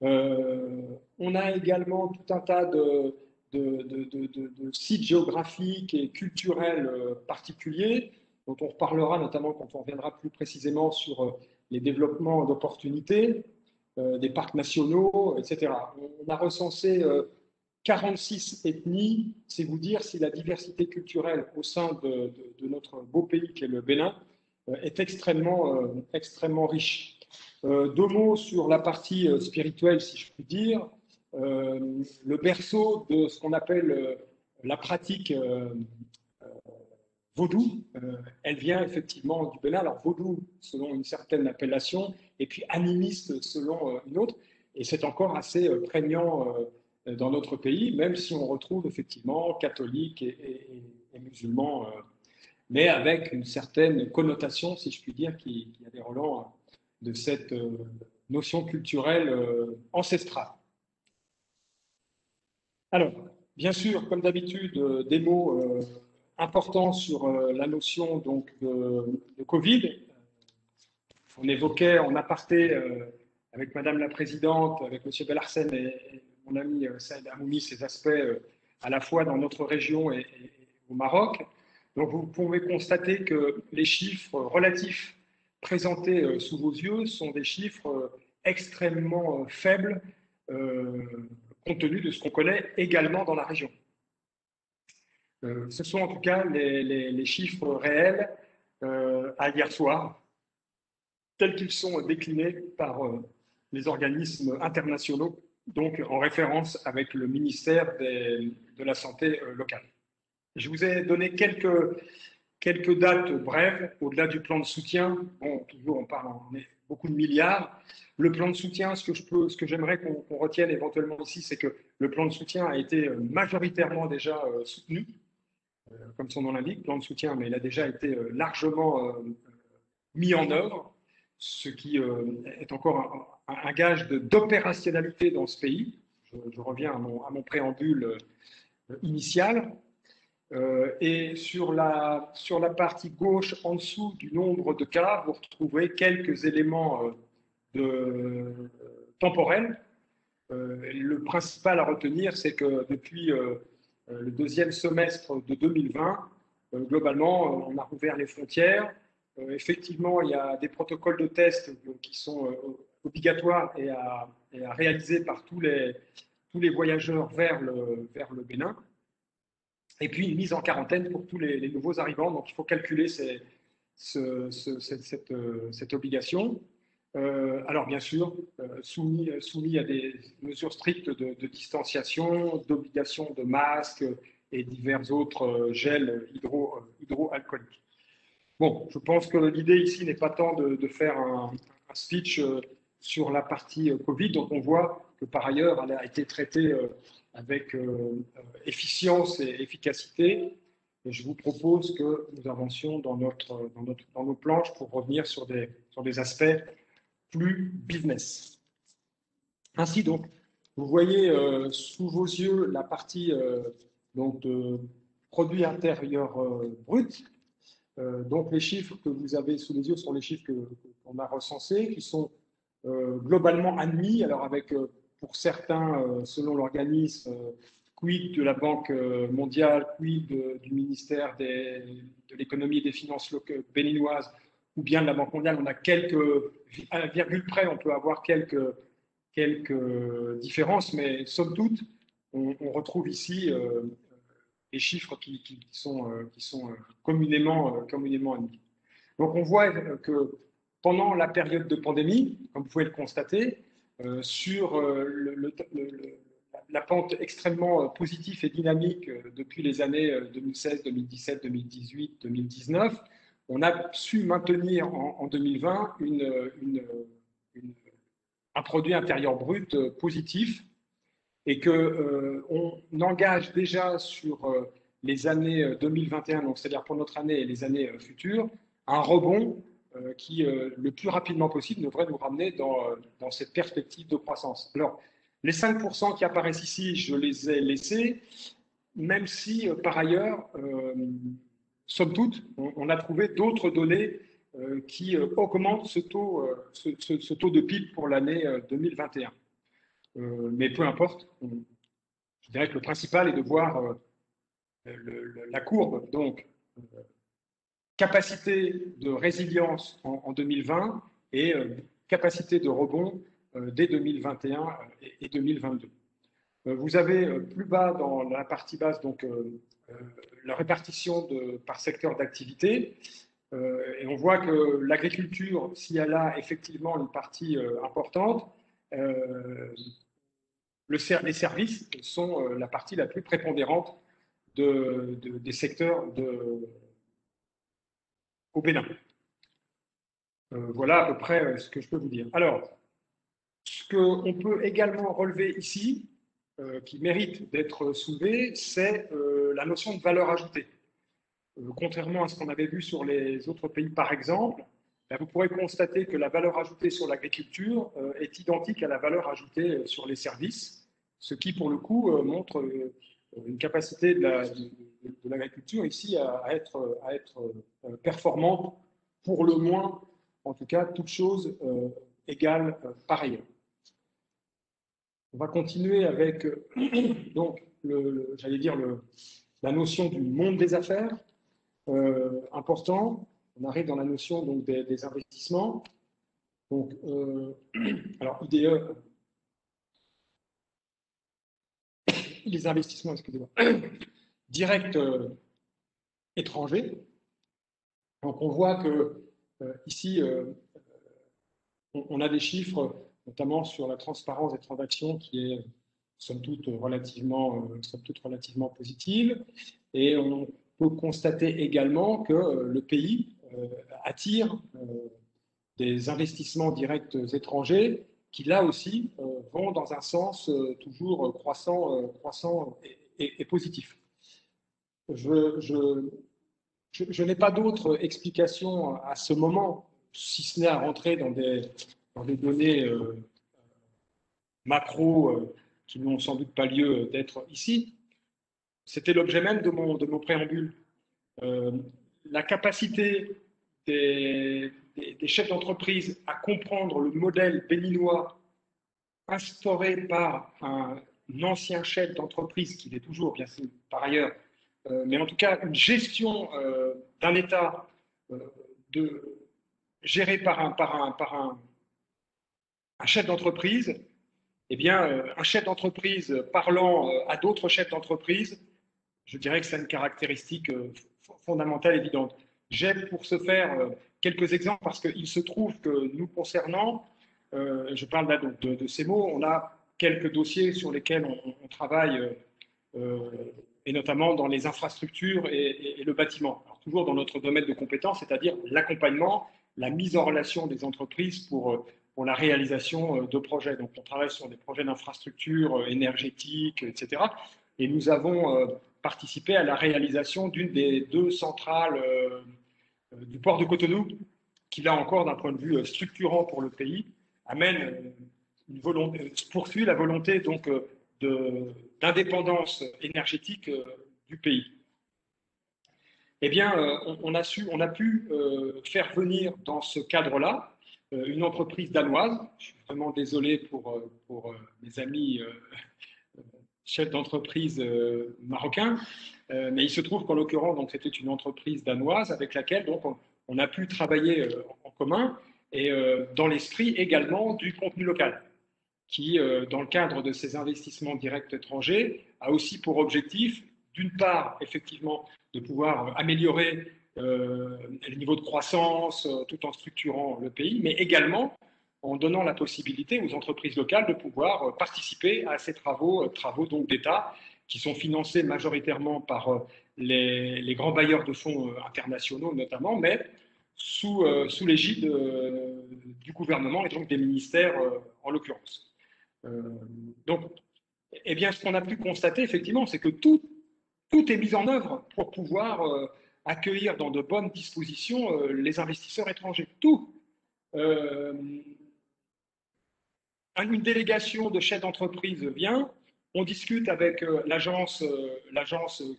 On a également tout un tas de sites géographiques et culturels particuliers, dont on reparlera notamment quand on reviendra plus précisément sur les développements d'opportunités, des parcs nationaux, etc. On a recensé 46 ethnies, c'est vous dire si la diversité culturelle au sein de notre beau pays qu'est le Bénin est extrêmement riche. Deux mots sur la partie spirituelle, si je puis dire. Le berceau de ce qu'on appelle la pratique vaudou, elle vient effectivement du Bénin. Alors vaudou selon une certaine appellation, et puis animiste selon une autre. Et c'est encore assez prégnant dans notre pays, même si on retrouve effectivement catholiques et musulmans, mais avec une certaine connotation, si je puis dire, qui a des relents de cette notion culturelle ancestrale. Alors, bien sûr, comme d'habitude, des mots importants sur la notion donc, de Covid. On évoquait en aparté avec Madame la Présidente, avec Monsieur Bellarsen et mon ami Saïd Amoumi, ces aspects à la fois dans notre région et au Maroc. Donc, vous pouvez constater que les chiffres relatifs présentés sous vos yeux sont des chiffres extrêmement faibles compte tenu de ce qu'on connaît également dans la région. Ce sont en tout cas les chiffres réels à hier soir, tels qu'ils sont déclinés par les organismes internationaux, donc en référence avec le ministère de la Santé locale. Je vous ai donné quelques dates brèves, au-delà du plan de soutien. Bon, toujours on parle beaucoup de milliards. Le plan de soutien, ce que j'aimerais qu'on retienne éventuellement ici, c'est que le plan de soutien a été majoritairement déjà soutenu, comme son nom l'indique, plan de soutien, mais il a déjà été largement mis en œuvre, ce qui est encore un gage d'opérationnalité dans ce pays. Je reviens à mon préambule initial. Et sur la partie gauche, en dessous du nombre de cas, vous retrouvez quelques éléments temporels. Le principal à retenir, c'est que depuis le deuxième semestre de 2020, globalement, on a rouvert les frontières. Effectivement, il y a des protocoles de tests qui sont obligatoires et à réaliser par tous les voyageurs vers le Bénin. Et puis une mise en quarantaine pour tous les nouveaux arrivants. Donc il faut calculer cette obligation. Alors bien sûr, soumis à des mesures strictes de distanciation, d'obligation de masques et divers autres gels hydroalcooliques. Bon, je pense que l'idée ici n'est pas tant de faire un speech sur la partie Covid, dont on voit que par ailleurs, elle a été traitée avec efficience et efficacité. Et je vous propose que nous avancions dans nos planches pour revenir sur des aspects plus business. Ainsi donc, vous voyez sous vos yeux la partie donc de produit intérieur brut. Donc les chiffres que vous avez sous les yeux sont les chiffres qu'on a recensés, qui sont globalement admis, alors avec pour certains, selon l'organisme, quid de la Banque mondiale, quid du ministère de l'économie et des finances béninoises, ou bien de la Banque mondiale, on a à la virgule près, on peut avoir quelques différences, mais somme toute, on retrouve ici les chiffres qui sont communément admis. Donc on voit que pendant la période de pandémie, comme vous pouvez le constater, sur la pente extrêmement positive et dynamique depuis les années 2016, 2017, 2018, 2019, on a su maintenir en 2020 un produit intérieur brut positif et qu'on engage déjà sur les années 2021, donc c'est-à-dire pour notre année et les années futures, un rebond qui, le plus rapidement possible, devrait nous ramener dans cette perspective de croissance. Alors, les 5% qui apparaissent ici, je les ai laissés, même si, par ailleurs, somme toute, on a trouvé d'autres données qui augmentent ce taux de PIB pour l'année 2021. mais peu importe. Je dirais que le principal est de voir la courbe, donc capacité de résilience en 2020 et capacité de rebond dès 2021 et 2022. Vous avez plus bas dans la partie basse donc la répartition par secteur d'activité. Et on voit que l'agriculture, si elle a effectivement une partie importante, les services sont la partie la plus prépondérante des secteurs au Bénin. Voilà à peu près ce que je peux vous dire. Alors, ce qu'on peut également relever ici, qui mérite d'être soulevé, c'est la notion de valeur ajoutée. Contrairement à ce qu'on avait vu sur les autres pays, par exemple, vous pourrez constater que la valeur ajoutée sur l'agriculture est identique à la valeur ajoutée sur les services, ce qui, pour le coup, montre une capacité de l'agriculture ici à être performante, pour le moins, en tout cas, toutes choses égales par ailleurs. On va continuer avec donc j'allais dire la notion du monde des affaires. Important. On arrive dans la notion donc, des investissements. Donc, alors, IDE, les investissements, excusez-moi, directs étrangers. Donc, on voit que ici, on a des chiffres, notamment sur la transparence des transactions, qui est somme toute relativement positive. Et on peut constater également que le pays attire des investissements directs étrangers qui, là aussi, vont dans un sens toujours croissant et positif. Je n'ai pas d'autre explication à ce moment, si ce n'est à rentrer dans des données macro qui n'ont sans doute pas lieu d'être ici. C'était l'objet même de mon préambule. La capacité des chefs d'entreprise à comprendre le modèle béninois instauré par un ancien chef d'entreprise, qui l'est toujours, bien sûr, par ailleurs, mais en tout cas une gestion d'un État géré par un chef d'entreprise, eh bien, un chef d'entreprise parlant à d'autres chefs d'entreprise, je dirais que c'est une caractéristique fondamentale, évidente. J'ai pour ce faire quelques exemples parce qu'il se trouve que nous concernant, je parle là donc de ces mots, on a quelques dossiers sur lesquels on travaille, et notamment dans les infrastructures et le bâtiment. Alors, toujours dans notre domaine de compétence, c'est-à-dire l'accompagnement, la mise en relation des entreprises pour la réalisation de projets. Donc, on travaille sur des projets d'infrastructures énergétiques, etc. Et nous avons participé à la réalisation d'une des 2 centrales du port de Cotonou, qui, là encore, d'un point de vue structurant pour le pays, poursuit la volonté donc d'indépendance énergétique du pays. Eh bien, on a pu faire venir dans ce cadre-là une entreprise danoise. Je suis vraiment désolé pour mes amis chefs d'entreprise marocains, mais il se trouve qu'en l'occurrence, c'était une entreprise danoise avec laquelle donc, on a pu travailler en commun et dans l'esprit également du contenu local, qui, dans le cadre de ces investissements directs étrangers, a aussi pour objectif, d'une part, effectivement, de pouvoir améliorer le niveau de croissance tout en structurant le pays, mais également en donnant la possibilité aux entreprises locales de pouvoir participer à ces travaux donc d'État, qui sont financés majoritairement par les grands bailleurs de fonds internationaux notamment, mais sous l'égide du gouvernement et donc des ministères en l'occurrence. Donc, eh bien, ce qu'on a pu constater, effectivement, c'est que tout est mis en œuvre pour pouvoir accueillir dans de bonnes dispositions les investisseurs étrangers. Tout. Une délégation de chefs d'entreprise vient, on discute avec l'agence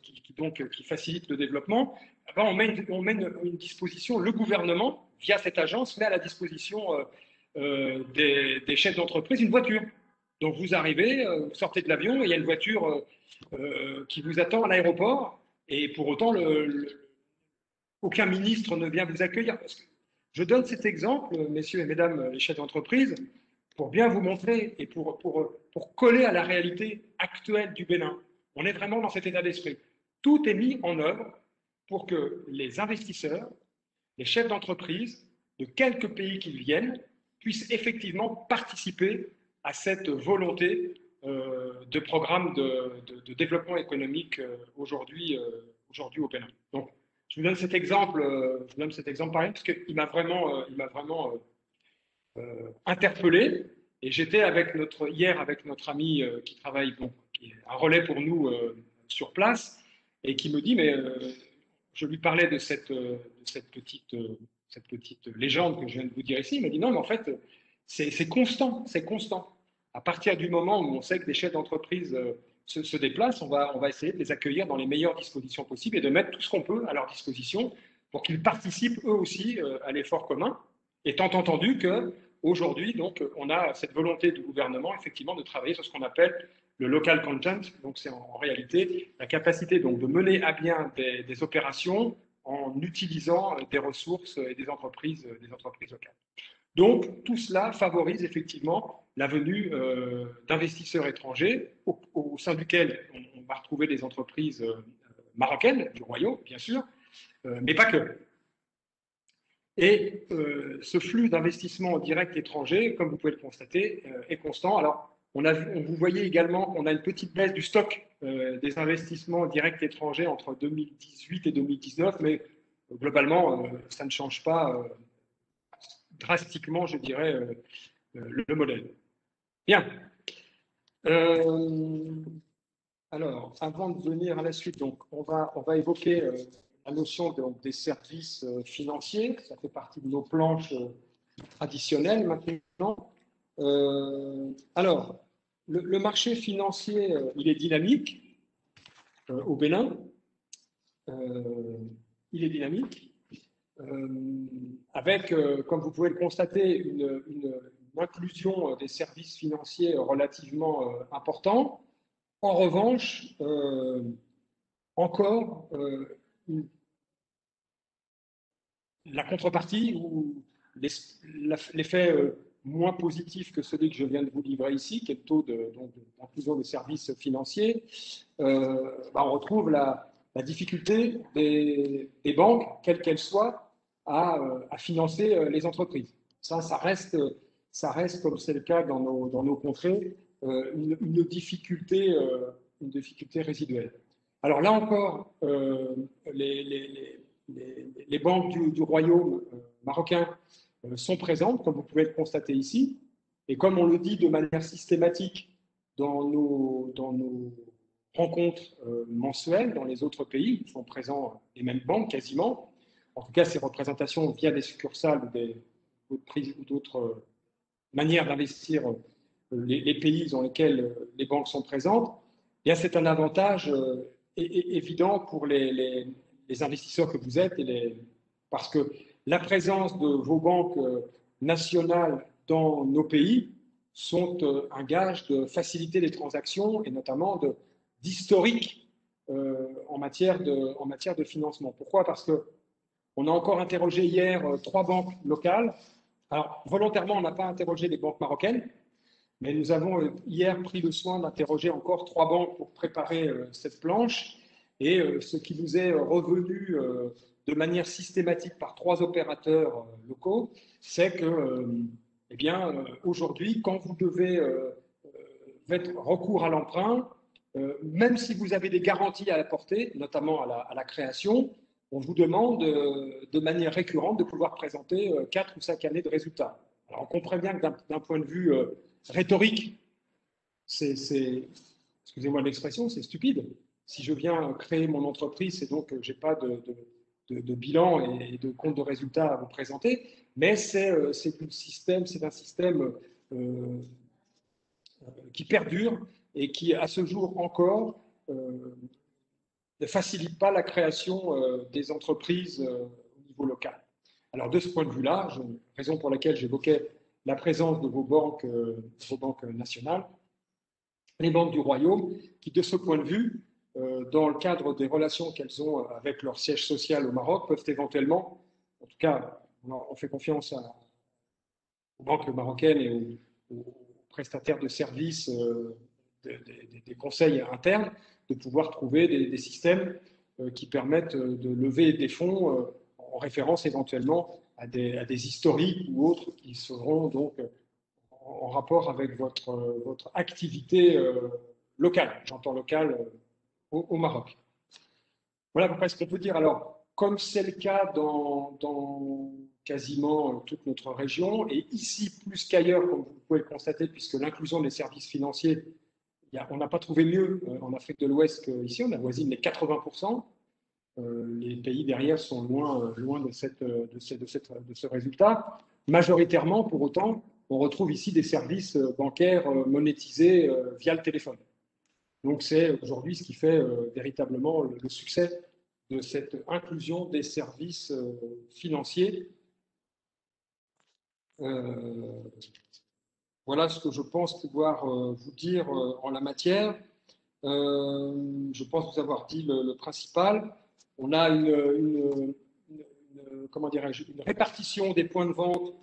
qui facilite le développement. On mène une disposition, le gouvernement, via cette agence, met à la disposition des chefs d'entreprise une voiture Donc vous arrivez, vous sortez de l'avion et il y a une voiture qui vous attend à l'aéroport et pour autant aucun ministre ne vient vous accueillir. Parce que je donne cet exemple, messieurs et mesdames les chefs d'entreprise, pour bien vous montrer et pour coller à la réalité actuelle du Bénin. On est vraiment dans cet état d'esprit. Tout est mis en œuvre pour que les investisseurs, les chefs d'entreprise, de quelque pays qu'ils viennent, puissent effectivement participer à cette volonté de programme de développement économique aujourd'hui au Bénin. Donc, je vous donne cet exemple, pareil, parce qu'il m'a vraiment, interpellé. Et j'étais hier avec notre ami qui travaille, qui est un relais pour nous sur place, et qui me dit, mais je lui parlais de cette petite légende que je viens de vous dire ici. Il m'a dit non, mais en fait, c'est constant, c'est constant. À partir du moment où on sait que des chefs d'entreprise se déplacent, on va essayer de les accueillir dans les meilleures dispositions possibles et de mettre tout ce qu'on peut à leur disposition pour qu'ils participent eux aussi à l'effort commun, étant entendu qu'aujourd'hui, donc, on a cette volonté du gouvernement, effectivement, de travailler sur ce qu'on appelle le local content. Donc, c'est en réalité la capacité donc, de mener à bien des opérations en utilisant des ressources et des entreprises locales. Donc, tout cela favorise effectivement la venue d'investisseurs étrangers au sein duquel on va retrouver des entreprises marocaines, du Royaume, bien sûr, mais pas que. Et ce flux d'investissement direct étranger, comme vous pouvez le constater, est constant. Alors, vous voyez également qu'on a une petite baisse du stock des investissements directs étrangers entre 2018 et 2019, mais globalement, ça ne change pas drastiquement, je dirais, le modèle. Bien. Alors, avant de venir à la suite, donc, on va évoquer la notion des services financiers. Ça fait partie de nos planches traditionnelles maintenant. Alors, le marché financier, il est dynamique au Bénin. Il est dynamique. Avec, comme vous pouvez le constater, une inclusion des services financiers relativement importante. En revanche, encore, la contrepartie ou l'effet moins positif que celui que je viens de vous livrer ici, qui est le taux d'inclusion des services financiers, on retrouve la difficulté des banques, quelles qu'elles soient, à financer les entreprises. Ça reste, comme c'est le cas dans nos contrées, une difficulté résiduelle. Alors là encore, les banques du Royaume marocain sont présentes, comme vous pouvez le constater ici, et comme on le dit de manière systématique dans nos rencontres mensuelles dans les autres pays, où sont présents les mêmes banques quasiment. En tout cas, ces représentations via des succursales ou d'autres manières d'investir les pays dans lesquels les banques sont présentes. Et c'est un avantage évident pour les investisseurs que vous êtes, parce que la présence de vos banques nationales dans nos pays sont un gage de facilité des transactions et notamment d'historique en matière de financement. Pourquoi? Parce qu'on a encore interrogé hier 3 banques locales. Alors, volontairement, on n'a pas interrogé les banques marocaines, mais nous avons hier pris le soin d'interroger encore 3 banques pour préparer cette planche. Et ce qui nous est revenu de manière systématique par 3 opérateurs locaux, c'est que, aujourd'hui, quand vous devez faire recours à l'emprunt, même si vous avez des garanties à apporter, notamment à la création, on vous demande de manière récurrente de pouvoir présenter 4 ou 5 années de résultats. Alors, on comprend bien que d'un point de vue rhétorique, excusez-moi l'expression, c'est stupide. Si je viens créer mon entreprise, c'est donc que je n'ai pas de bilan et de compte de résultats à vous présenter, mais c'est un système qui perdure et qui, à ce jour encore, ne facilite pas la création des entreprises au niveau local. Alors, de ce point de vue-là, raison pour laquelle j'évoquais la présence de vos banques nationales, les banques du Royaume, qui, de ce point de vue, dans le cadre des relations qu'elles ont avec leur siège social au Maroc, peuvent éventuellement, en tout cas, on fait confiance aux banques marocaines et aux prestataires de services, des conseils internes, de pouvoir trouver des systèmes qui permettent de lever des fonds en référence éventuellement à des historiques ou autres qui seront donc en rapport avec votre activité locale, j'entends locale au Maroc. Voilà à peu près ce qu'on peut dire. Alors, comme c'est le cas dans quasiment toute notre région, et ici plus qu'ailleurs, comme vous pouvez le constater, puisque l'inclusion des services financiers, on n'a pas trouvé mieux en Afrique de l'Ouest qu'ici, on avoisine les 80%. Les pays derrière sont loin de ce résultat. Majoritairement, pour autant, on retrouve ici des services bancaires monétisés via le téléphone. Donc c'est aujourd'hui ce qui fait véritablement le succès de cette inclusion des services financiers. Voilà ce que je pense pouvoir vous dire en la matière. Je pense vous avoir dit le principal. On a une répartition des points de vente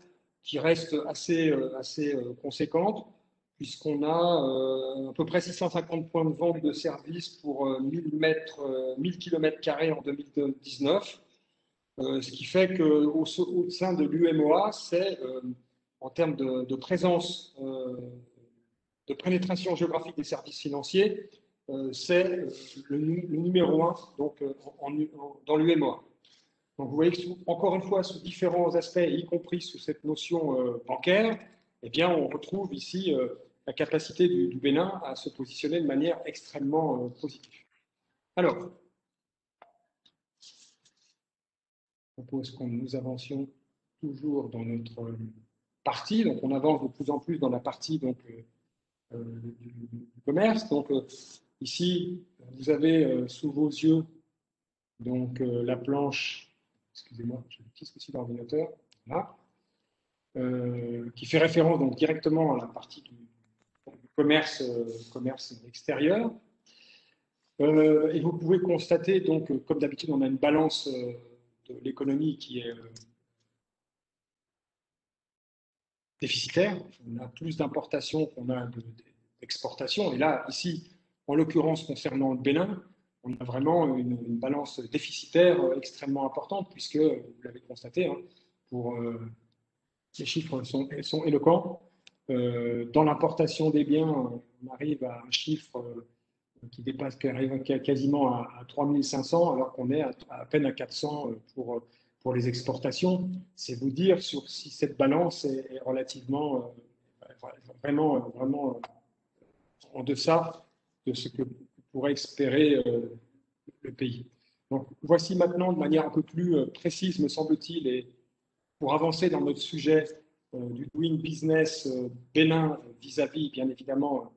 qui reste assez conséquente, puisqu'on a à peu près 650 points de vente de services pour 1000 km² en 2019, ce qui fait qu'au sein de l'UMOA, c'est en termes de présence, de pénétration géographique des services financiers, c'est le numéro 1 donc, dans l'UMOA. Donc vous voyez que, encore une fois, sous différents aspects, y compris sous cette notion bancaire, eh bien, on retrouve ici la capacité du Bénin à se positionner de manière extrêmement positive. Alors, je propose que nous avancions toujours dans notre partie. Donc, on avance de plus en plus dans la partie donc, du commerce. Donc, ici, vous avez sous vos yeux donc, la planche. Excusez-moi, j'ai un petit souci d'ordinateur. Voilà. Qui fait référence donc directement à la partie du commerce extérieur. Et vous pouvez constater, donc, comme d'habitude, on a une balance de l'économie qui est déficitaire. On a plus d'importations qu'on a d'exportations. Et là, ici, en l'occurrence, concernant le Bénin, on a vraiment une balance déficitaire extrêmement importante, puisque, vous l'avez constaté, hein, les chiffres sont éloquents. Dans l'importation des biens, on arrive à un chiffre qui dépasse quasiment à 3500, alors qu'on est à peine à 400 pour les exportations. C'est vous dire si cette balance est relativement, vraiment en deçà de ce que pourrait espérer le pays. Donc, voici maintenant de manière un peu plus précise, me semble-t-il, et pour avancer dans notre sujet du doing business Bénin vis-à-vis, bien évidemment,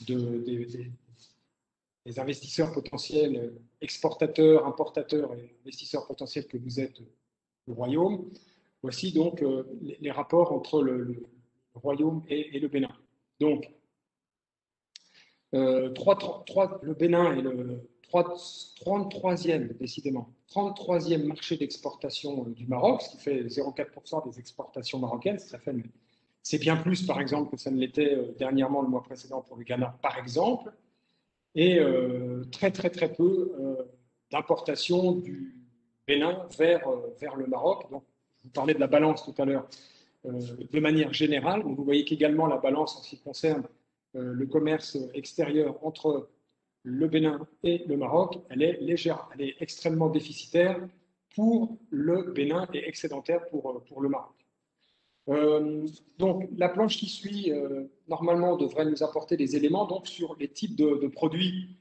des investisseurs potentiels, exportateurs, importateurs et investisseurs potentiels que vous êtes au Royaume. Voici donc les rapports entre le Royaume et le Bénin. Donc, le Bénin est le 33e, décidément, 33e marché d'exportation du Maroc, ce qui fait 0,4% des exportations marocaines. C'est bien plus, par exemple, que ça ne l'était dernièrement le mois précédent pour le Ghana, par exemple. Et très peu d'importation du Bénin vers le Maroc. Donc, je vous parlais de la balance tout à l'heure de manière générale. Donc, vous voyez qu'également la balance en ce qui concerne le commerce extérieur entre le Bénin et le Maroc, elle est légère, elle est extrêmement déficitaire pour le Bénin et excédentaire pour le Maroc. Donc, la planche qui suit, normalement, devrait nous apporter des éléments donc, sur les types de produits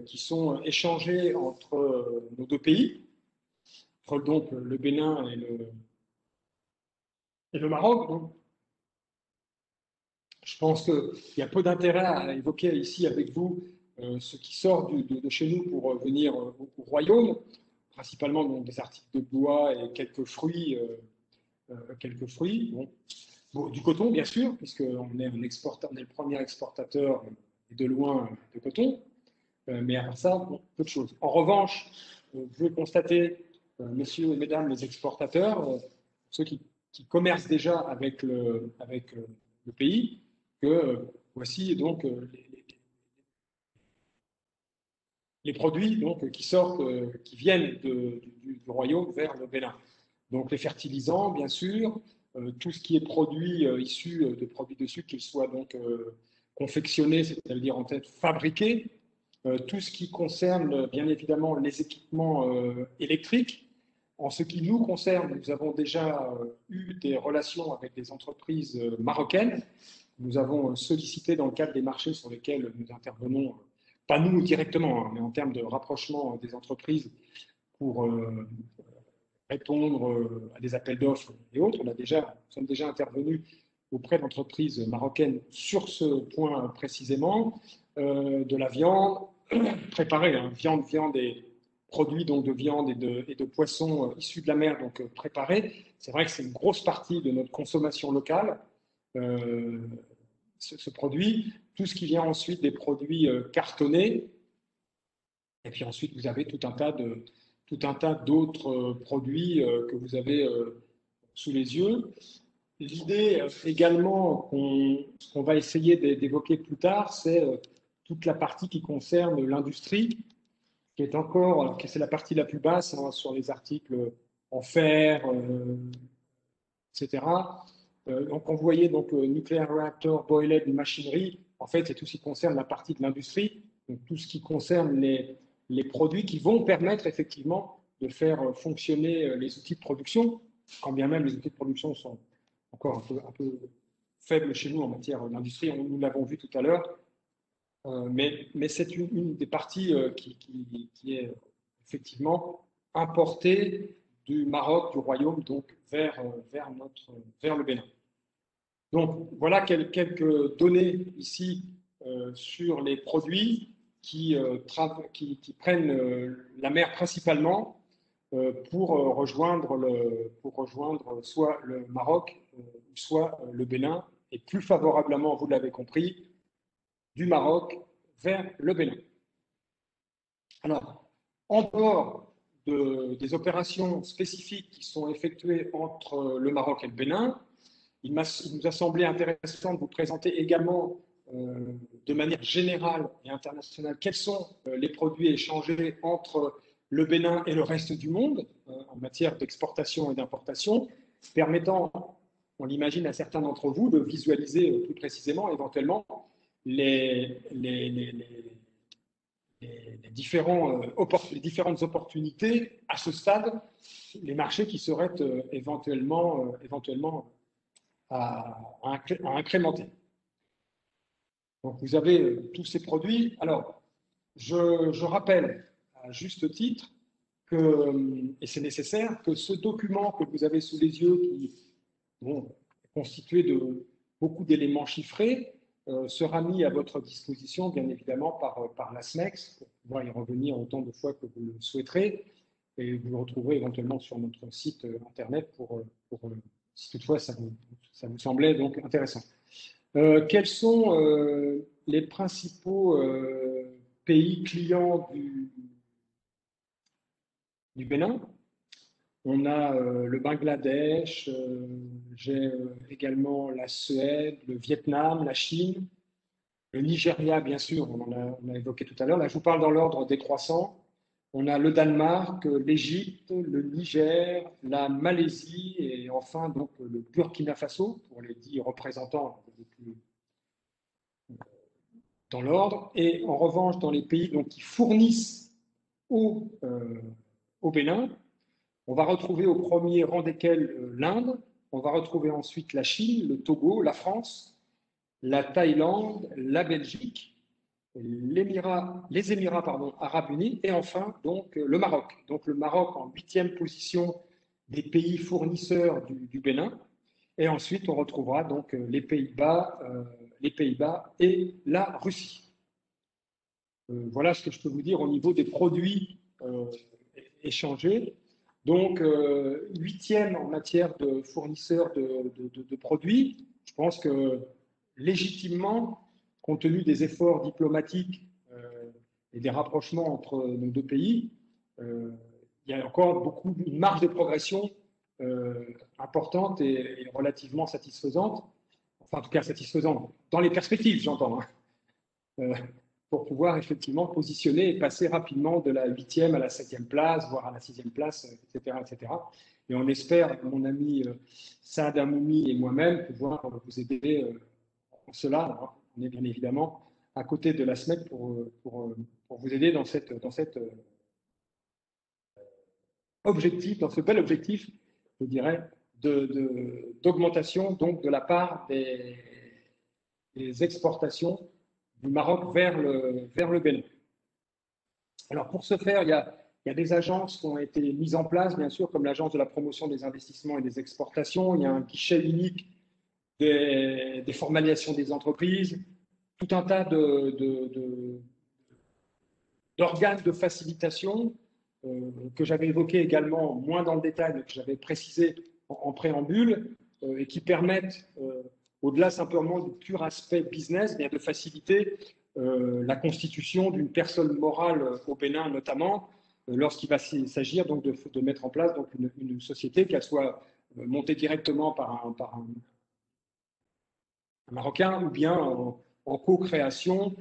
qui sont échangés entre nos deux pays, entre donc, le Bénin et le Maroc. Donc, je pense qu'il y a peu d'intérêt à évoquer ici avec vous ce qui sort de chez nous pour venir au Royaume, principalement donc, des articles de bois et quelques fruits. Bon, du coton, bien sûr, puisqu'on est le premier exportateur de loin de coton. Mais à part ça, bon, peu de choses. En revanche, je veux constater, messieurs et mesdames les exportateurs, ceux qui commercent déjà avec le pays, que voici donc les produits donc, qui sortent, qui viennent du royaume vers le Bénin. Donc les fertilisants, bien sûr, tout ce qui est produit issu de produits de sucre, qu'ils soient donc confectionnés, c'est-à-dire en tête fabriqués, tout ce qui concerne bien évidemment les équipements électriques. En ce qui nous concerne, nous avons déjà eu des relations avec des entreprises marocaines. Nous avons sollicité dans le cadre des marchés sur lesquels nous intervenons, pas nous directement, hein, mais en termes de rapprochement des entreprises pour répondre à des appels d'offres et autres. Nous sommes déjà intervenus auprès d'entreprises marocaines sur ce point précisément, de la viande préparée, hein, viande et produits donc de viande et de poissons issus de la mer, donc préparés. C'est vrai que c'est une grosse partie de notre consommation locale, ce produit. Tout ce qui vient ensuite des produits cartonnés. Et puis ensuite, vous avez tout un tas d'autres produits que vous avez sous les yeux. L'idée également qu'on va essayer d'évoquer plus tard, c'est toute la partie qui concerne l'industrie, qui est encore, alors que c'est la partie la plus basse hein, sur les articles en fer, etc. Donc on voyait donc nuclear reactor, boiler, machinerie. En fait, c'est tout ce qui concerne la partie de l'industrie, donc tout ce qui concerne les produits qui vont permettre effectivement de faire fonctionner les outils de production, quand bien même les outils de production sont encore un peu faibles chez nous en matière d'industrie, nous l'avons vu tout à l'heure, mais c'est une des parties qui est effectivement importée du Maroc, du Royaume, donc vers le Bénin. Donc voilà quelques données ici sur les produits qui prennent la mer principalement pour rejoindre soit le Maroc, soit le Bénin, et plus favorablement, vous l'avez compris, du Maroc vers le Bénin. Alors, en dehors des opérations spécifiques qui sont effectuées entre le Maroc et le Bénin, il nous a semblé intéressant de vous présenter également de manière générale et internationale quels sont les produits échangés entre le Bénin et le reste du monde en matière d'exportation et d'importation, permettant, on l'imagine à certains d'entre vous, de visualiser plus précisément éventuellement les différentes opportunités à ce stade, les marchés qui seraient éventuellement à incrémenter. Donc vous avez tous ces produits. Alors, je rappelle à juste titre que, et c'est nécessaire, que ce document que vous avez sous les yeux, qui est constitué de beaucoup d'éléments chiffrés, sera mis à votre disposition, bien évidemment, par la SMEX, pour pouvoir y revenir autant de fois que vous le souhaiterez, et vous le retrouverez éventuellement sur notre site internet si toutefois ça vous semblait donc intéressant. Quels sont les principaux pays clients du Bénin? On a le Bangladesh, j'ai également la Suède, le Vietnam, la Chine, le Nigeria, bien sûr, on a évoqué tout à l'heure. Là, je vous parle dans l'ordre décroissant. On a le Danemark, l'Égypte, le Niger, la Malaisie et enfin donc le Burkina Faso, pour les 10 représentants dans l'ordre. Et en revanche, dans les pays donc, qui fournissent au Bénin, on va retrouver au premier rang desquels l'Inde, on va retrouver ensuite la Chine, le Togo, la France, la Thaïlande, la Belgique, les Émirats arabes unis et enfin donc le Maroc. Donc le Maroc en 8e position des pays fournisseurs du Bénin. Et ensuite on retrouvera donc les Pays-Bas et la Russie. Voilà ce que je peux vous dire au niveau des produits échangés. Donc 8e en matière de fournisseurs de produits. Je pense que légitimement, compte tenu des efforts diplomatiques et des rapprochements entre nos deux pays, il y a encore une marge de progression importante et relativement satisfaisante, enfin en tout cas satisfaisante dans les perspectives, j'entends, hein, pour pouvoir effectivement positionner et passer rapidement de la 8e à la 7e place, voire à la 6e place, etc., etc. Et on espère, mon ami Saad Amoumi et moi-même, pouvoir vous aider en cela. On est bien évidemment à côté de la SMEC pour vous aider dans cet objectif, dans ce bel objectif, je dirais, d'augmentation donc de la part des exportations du Maroc vers le Bénin. Alors pour ce faire, il y a des agences qui ont été mises en place, bien sûr, comme l'Agence de la promotion des investissements et des exportations. Il y a un guichet unique des formalisations des entreprises, tout un tas d'organes de facilitation que j'avais évoqué également, moins dans le détail, mais que j'avais précisé en préambule, et qui permettent, au-delà simplement du pur aspect business, de faciliter la constitution d'une personne morale au Bénin notamment, lorsqu'il va s'agir donc de mettre en place donc une société, qu'elle soit montée directement par un Marocain ou bien en co-création,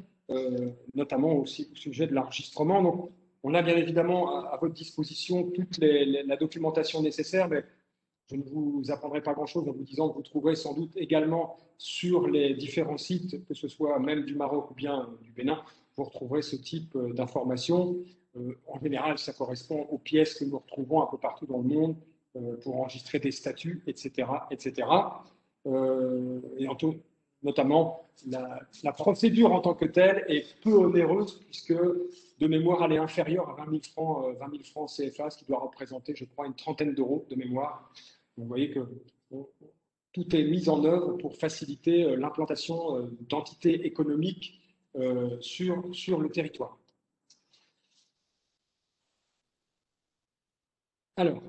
notamment aussi au sujet de l'enregistrement. Donc, on a bien évidemment à votre disposition toute la documentation nécessaire, mais je ne vous apprendrai pas grand-chose en vous disant que vous trouverez sans doute également sur les différents sites, que ce soit même du Maroc ou bien du Bénin, vous retrouverez ce type d'informations. En général, ça correspond aux pièces que nous retrouvons un peu partout dans le monde pour enregistrer des statuts, etc. etc. Et notamment, la procédure en tant que telle est peu onéreuse puisque de mémoire, elle est inférieure à 20 000 francs CFA, ce qui doit représenter, je crois, une trentaine d'euros de mémoire. Donc, vous voyez que tout est mis en œuvre pour faciliter l'implantation d'entités économiques sur le territoire. Alors,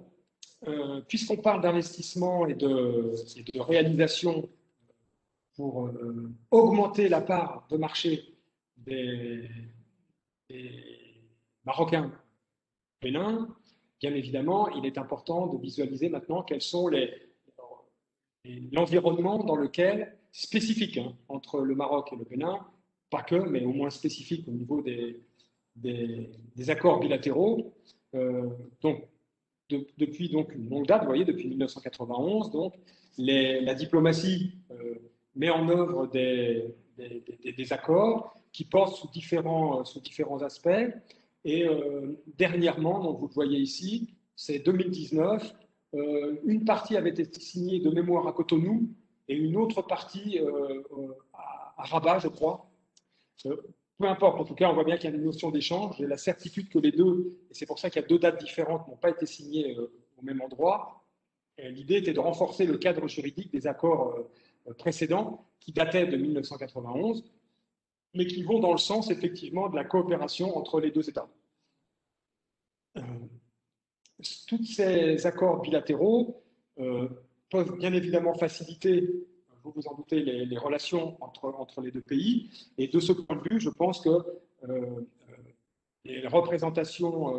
puisqu'on parle d'investissement et de réalisation pour augmenter la part de marché des Marocains au Bénin, bien évidemment, il est important de visualiser maintenant quels sont l'environnement dans lequel, spécifique entre le Maroc et le Bénin, pas que, mais au moins spécifique au niveau des accords bilatéraux. Donc, depuis donc une longue date, vous voyez, depuis 1991, donc, la diplomatie met en œuvre des accords qui portent sous différents aspects. Et dernièrement, donc vous le voyez ici, c'est 2019, une partie avait été signée de mémoire à Cotonou et une autre partie à Rabat, je crois. Peu importe, en tout cas, on voit bien qu'il y a une notion d'échange. J'ai la certitude que les deux, et c'est pour ça qu'il y a deux dates différentes, n'ont pas été signées au même endroit. L'idée était de renforcer le cadre juridique des accords précédents qui dataient de 1991, mais qui vont dans le sens effectivement de la coopération entre les deux États. Tous ces accords bilatéraux peuvent bien évidemment faciliter, vous vous en doutez, les relations entre les deux pays. Et de ce point de vue, je pense que les représentations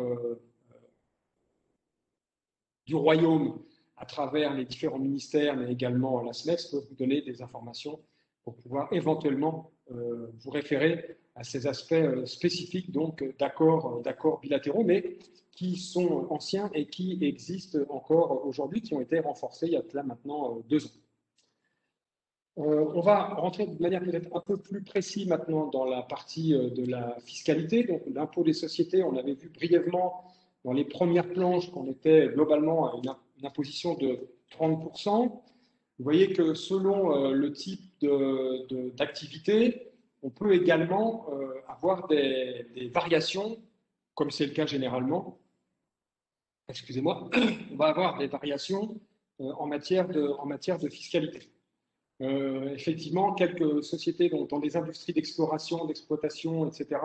du Royaume à travers les différents ministères, mais également la SMEX, peuvent vous donner des informations pour pouvoir éventuellement vous référer à ces aspects spécifiques d'accords bilatéraux, mais qui sont anciens et qui existent encore aujourd'hui, qui ont été renforcés il y a là maintenant 2 ans. On va rentrer de manière peut-être un peu plus précise maintenant dans la partie de la fiscalité, donc l'impôt des sociétés. On avait vu brièvement dans les premières planches qu'on était globalement à une imposition de 30%. Vous voyez que selon le type d'activité, on peut également avoir des variations, comme c'est le cas généralement. Excusez-moi, on va avoir des variations en matière de fiscalité. Effectivement, quelques sociétés dans des industries d'exploration, d'exploitation, etc.,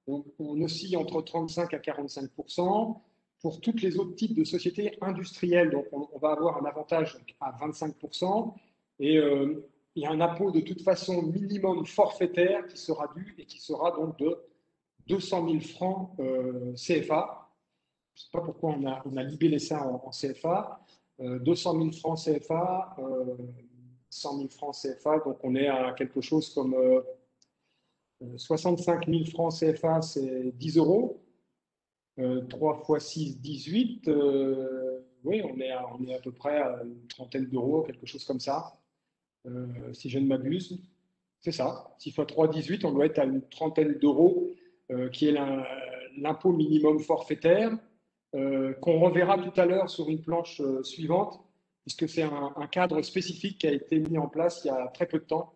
on oscille entre 35 à 45%. Pour tous les autres types de sociétés industrielles, donc on va avoir un avantage à 25%. Et il y a un impôt de toute façon minimum forfaitaire qui sera dû et qui sera donc de 200 000 francs CFA. Je ne sais pas pourquoi on a libellé ça en CFA. 200 000 francs CFA, 100 000 francs CFA, donc on est à quelque chose comme 65 000 francs CFA, c'est 10 euros. 3 x 6, 18. Oui, on est à peu près à une trentaine d'euros, quelque chose comme ça, si je ne m'abuse. C'est ça. 6 x 3, 18, on doit être à une trentaine d'euros, qui est l'impôt minimum forfaitaire, qu'on reverra tout à l'heure sur une planche suivante, puisque c'est un cadre spécifique qui a été mis en place il y a très peu de temps,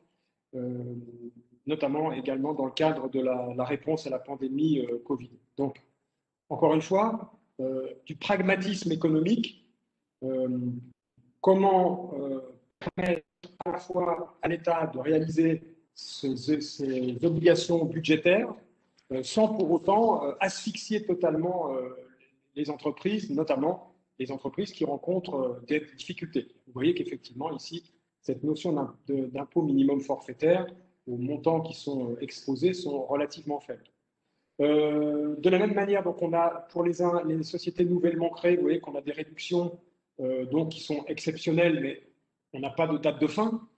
notamment également dans le cadre de la réponse à la pandémie Covid. Donc, encore une fois, du pragmatisme économique, comment permettre à la fois à l'État de réaliser ses obligations budgétaires sans pour autant asphyxier totalement les entreprises, notamment les entreprises qui rencontrent des difficultés. Vous voyez qu'effectivement, ici, cette notion d'impôt minimum forfaitaire, aux montants qui sont exposés, sont relativement faibles. De la même manière, donc on a pour les sociétés nouvellement créées, vous voyez qu'on a des réductions donc qui sont exceptionnelles, mais on n'a pas de date de fin.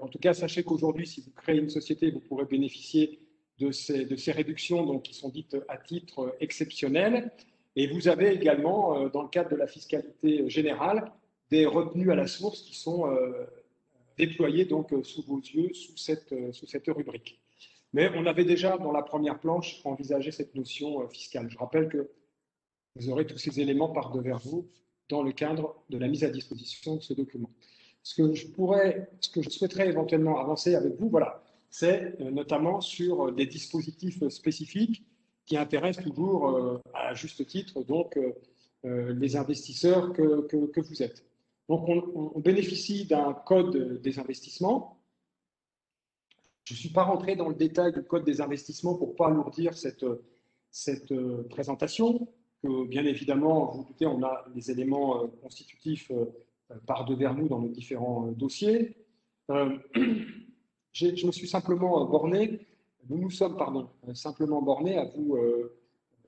En tout cas, sachez qu'aujourd'hui, si vous créez une société, vous pourrez bénéficier de ces réductions donc, qui sont dites à titre exceptionnel. Et vous avez également, dans le cadre de la fiscalité générale, des retenues à la source qui sont déployées donc, sous vos yeux, sous cette rubrique. Mais on avait déjà, dans la première planche, envisagé cette notion fiscale. Je rappelle que vous aurez tous ces éléments par devers vous dans le cadre de la mise à disposition de ce document. Ce que je souhaiterais éventuellement avancer avec vous, voilà, c'est notamment sur des dispositifs spécifiques qui intéressent toujours, à juste titre, donc, les investisseurs que vous êtes. Donc, on bénéficie d'un code des investissements. Je ne suis pas rentré dans le détail du code des investissements pour ne pas alourdir cette présentation, que bien évidemment, vous vous doutez, on a les éléments constitutifs par devers nous dans nos différents dossiers. Je me suis simplement borné, nous sommes simplement bornés à vous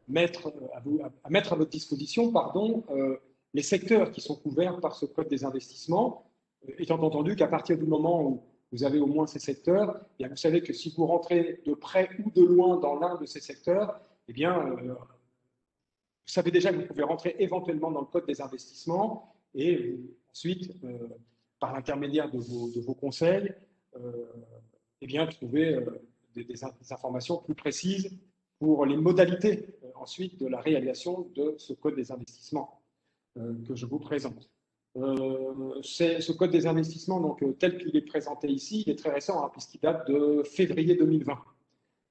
mettre à votre disposition les secteurs qui sont couverts par ce code des investissements, étant entendu qu'à partir du moment où vous avez au moins ces secteurs, eh bien, vous savez que si vous rentrez de près ou de loin dans l'un de ces secteurs, eh bien, vous savez déjà que vous pouvez rentrer éventuellement dans le code des investissements et ensuite, par l'intermédiaire de vos conseils, eh bien, trouver des informations plus précises pour les modalités ensuite de la réalisation de ce code des investissements que je vous présente. Ce code des investissements, donc, tel qu'il est présenté ici, il est très récent, hein, puisqu'il date de février 2020,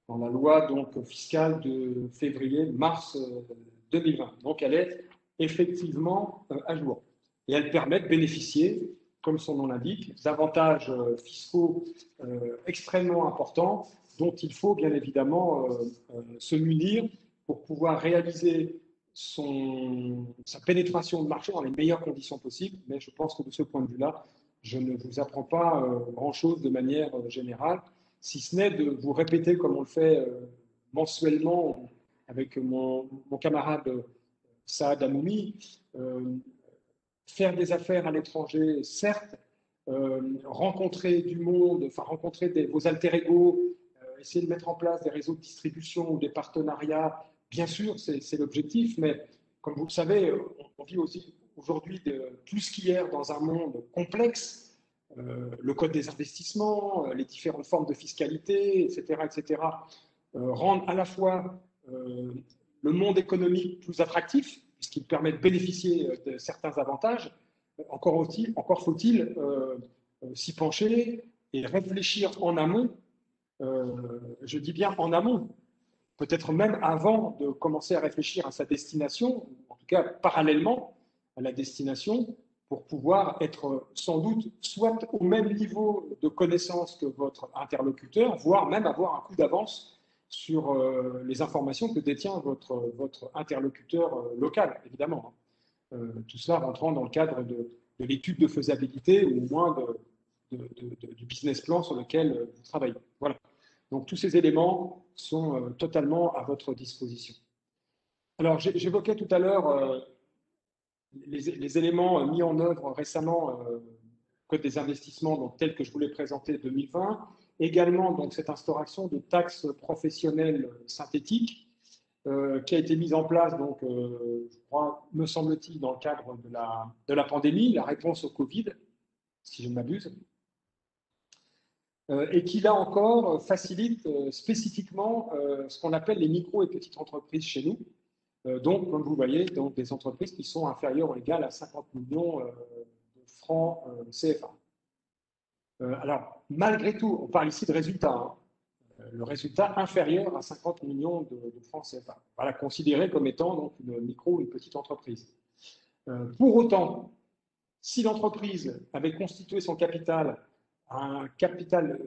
dans la loi donc, fiscale de février-mars 2020. Donc, elle est effectivement à jour. Et elle permet de bénéficier, comme son nom l'indique, d'avantages fiscaux extrêmement importants dont il faut bien évidemment se munir pour pouvoir réaliser sa pénétration de marché dans les meilleures conditions possibles. Mais je pense que de ce point de vue-là, je ne vous apprends pas grand-chose de manière générale, si ce n'est de vous répéter comme on le fait mensuellement avec mon camarade Saad Amoumi, faire des affaires à l'étranger, certes, rencontrer du monde, enfin rencontrer vos alter-ego, essayer de mettre en place des réseaux de distribution ou des partenariats, bien sûr, c'est l'objectif, mais comme vous le savez, on vit aussi aujourd'hui plus qu'hier dans un monde complexe. Le code des investissements, les différentes formes de fiscalité, etc., rendent à la fois le monde économique plus attractif, puisqu'il permet de bénéficier de certains avantages. Encore faut-il s'y pencher et réfléchir en amont. Je dis bien en amont, peut-être même avant de commencer à réfléchir à sa destination, en tout cas parallèlement à la destination, pour pouvoir être sans doute soit au même niveau de connaissance que votre interlocuteur, voire même avoir un coup d'avance sur les informations que détient votre interlocuteur local, évidemment. Tout cela rentrant dans le cadre de l'étude de faisabilité ou au moins du business plan sur lequel vous travaillez. Voilà. Donc tous ces éléments sont totalement à votre disposition. Alors j'évoquais tout à l'heure les éléments mis en œuvre récemment Code des investissements, donc tel que je vous l'ai présenté 2020, également donc cette instauration de taxes professionnelles synthétiques qui a été mise en place, donc, je crois, me semble-t-il, dans le cadre de la pandémie, la réponse au Covid, si je ne m'abuse, et qui, là encore, facilite spécifiquement ce qu'on appelle les micro et petites entreprises chez nous. Donc, comme vous voyez, donc, des entreprises qui sont inférieures ou égales à 50 millions de francs CFA. Alors, malgré tout, on parle ici de résultats, hein, le résultat inférieur à 50 millions de francs CFA. Voilà, considéré comme étant donc, une micro ou une petite entreprise. Pour autant, si l'entreprise avait constitué son capital un capital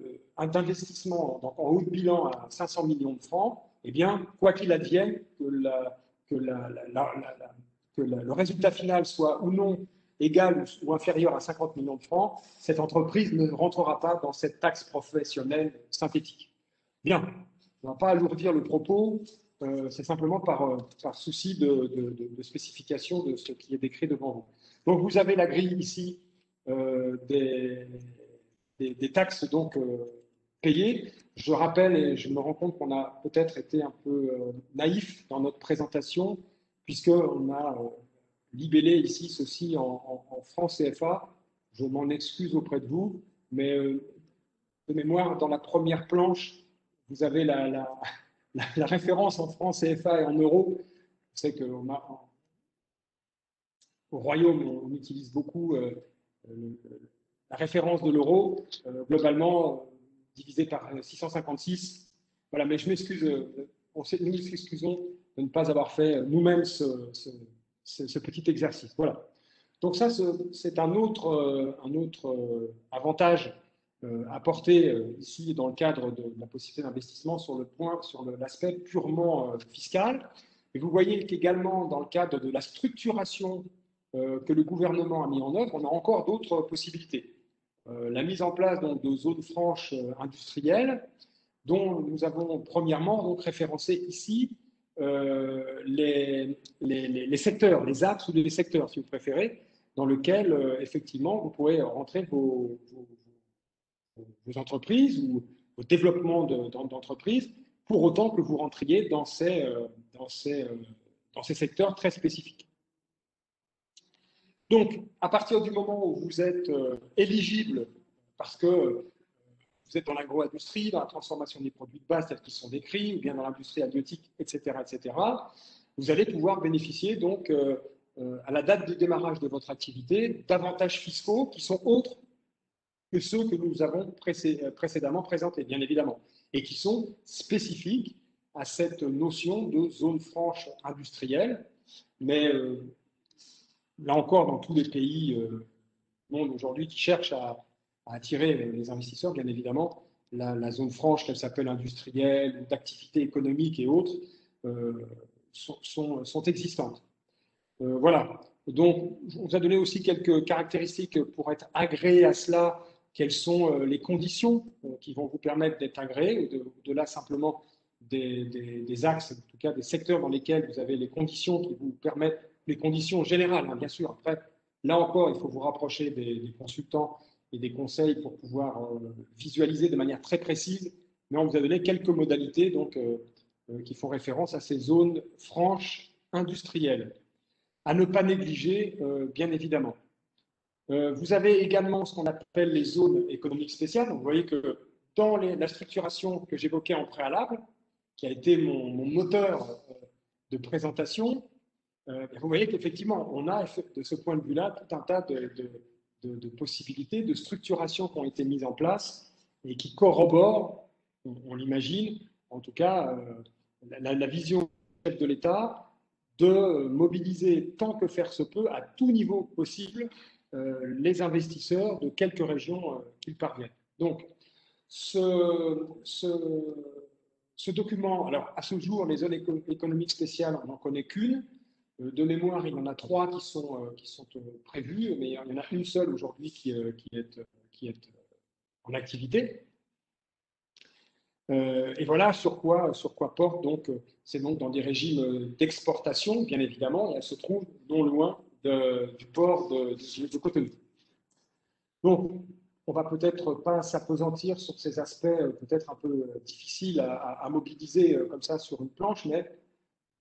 d'investissement en haut de bilan à 500 millions de francs, eh bien, quoi qu'il advienne, que le résultat final soit ou non égal ou inférieur à 50 millions de francs, cette entreprise ne rentrera pas dans cette taxe professionnelle synthétique. Bien, on ne va pas alourdir le propos, c'est simplement par souci de spécification de ce qui est décrit devant vous. Donc, vous avez la grille ici des taxes donc, payées. Je rappelle, et je me rends compte qu'on a peut-être été un peu naïf dans notre présentation, puisqu'on a libellé ici ceci en francs CFA. Je m'en excuse auprès de vous, mais de mémoire, dans la première planche, vous avez la référence en francs CFA et en euros. Je sais qu'au Royaume, on utilise beaucoup la référence de l'euro, globalement divisé par 656. Voilà, mais je m'excuse, nous nous excusons de ne pas avoir fait nous-mêmes ce petit exercice. Voilà. Donc ça, c'est un autre avantage apporté ici dans le cadre de la possibilité d'investissement sur l'aspect purement fiscal. Et vous voyez qu'également dans le cadre de la structuration que le gouvernement a mis en œuvre, on a encore d'autres possibilités. La mise en place donc, de zones franches industrielles, dont nous avons premièrement donc, référencé ici les secteurs, les axes ou les secteurs, si vous préférez, dans lesquels, effectivement, vous pourrez rentrer vos entreprises ou au développement d'entreprises, pour autant que vous rentriez dans ces secteurs très spécifiques. Donc, à partir du moment où vous êtes éligible, parce que vous êtes dans l'agro-industrie, dans la transformation des produits de base tels qu'ils sont décrits, ou bien dans l'industrie halieutique, etc., vous allez pouvoir bénéficier donc, à la date de démarrage de votre activité, d'avantages fiscaux qui sont autres que ceux que nous avons précédemment présentés, bien évidemment, et qui sont spécifiques à cette notion de zone franche industrielle. Mais là encore, dans tous les pays du monde aujourd'hui qui cherchent à attirer les investisseurs, bien évidemment, la zone franche, qu'elle s'appelle industrielle, d'activité économique et autres, sont existantes. Voilà. Donc, on vous a donné aussi quelques caractéristiques pour être agréé à cela. Quelles sont les conditions qui vont vous permettre d'être agréé, au-delà simplement des axes, en tout cas des secteurs dans lesquels vous avez les conditions qui vous permettent, les conditions générales, hein, bien sûr. Après, là encore, il faut vous rapprocher des consultants et des conseils pour pouvoir visualiser de manière très précise. Mais on vous a donné quelques modalités donc, qui font référence à ces zones franches industrielles, à ne pas négliger, bien évidemment. Vous avez également ce qu'on appelle les zones économiques spéciales. Donc, vous voyez que dans la structuration que j'évoquais en préalable, qui a été mon moteur de présentation, vous voyez qu'effectivement, on a de ce point de vue-là tout un tas de possibilités, de structuration qui ont été mises en place et qui corroborent, on l'imagine, en tout cas, la vision de l'État de mobiliser tant que faire se peut, à tout niveau possible, les investisseurs de quelques régions qu'ils parviennent. Donc, ce document, alors à ce jour, les zones économiques spéciales, on n'en connaît qu'une. De mémoire, il y en a 3 qui sont prévues, mais il y en a une seule aujourd'hui qui est en activité. Et voilà sur quoi porte donc, c'est donc dans des régimes d'exportation, bien évidemment, et elle se trouve non loin du port de Cotonou. Donc, on va peut-être pas s'appesantir sur ces aspects peut-être un peu difficiles à mobiliser comme ça sur une planche, mais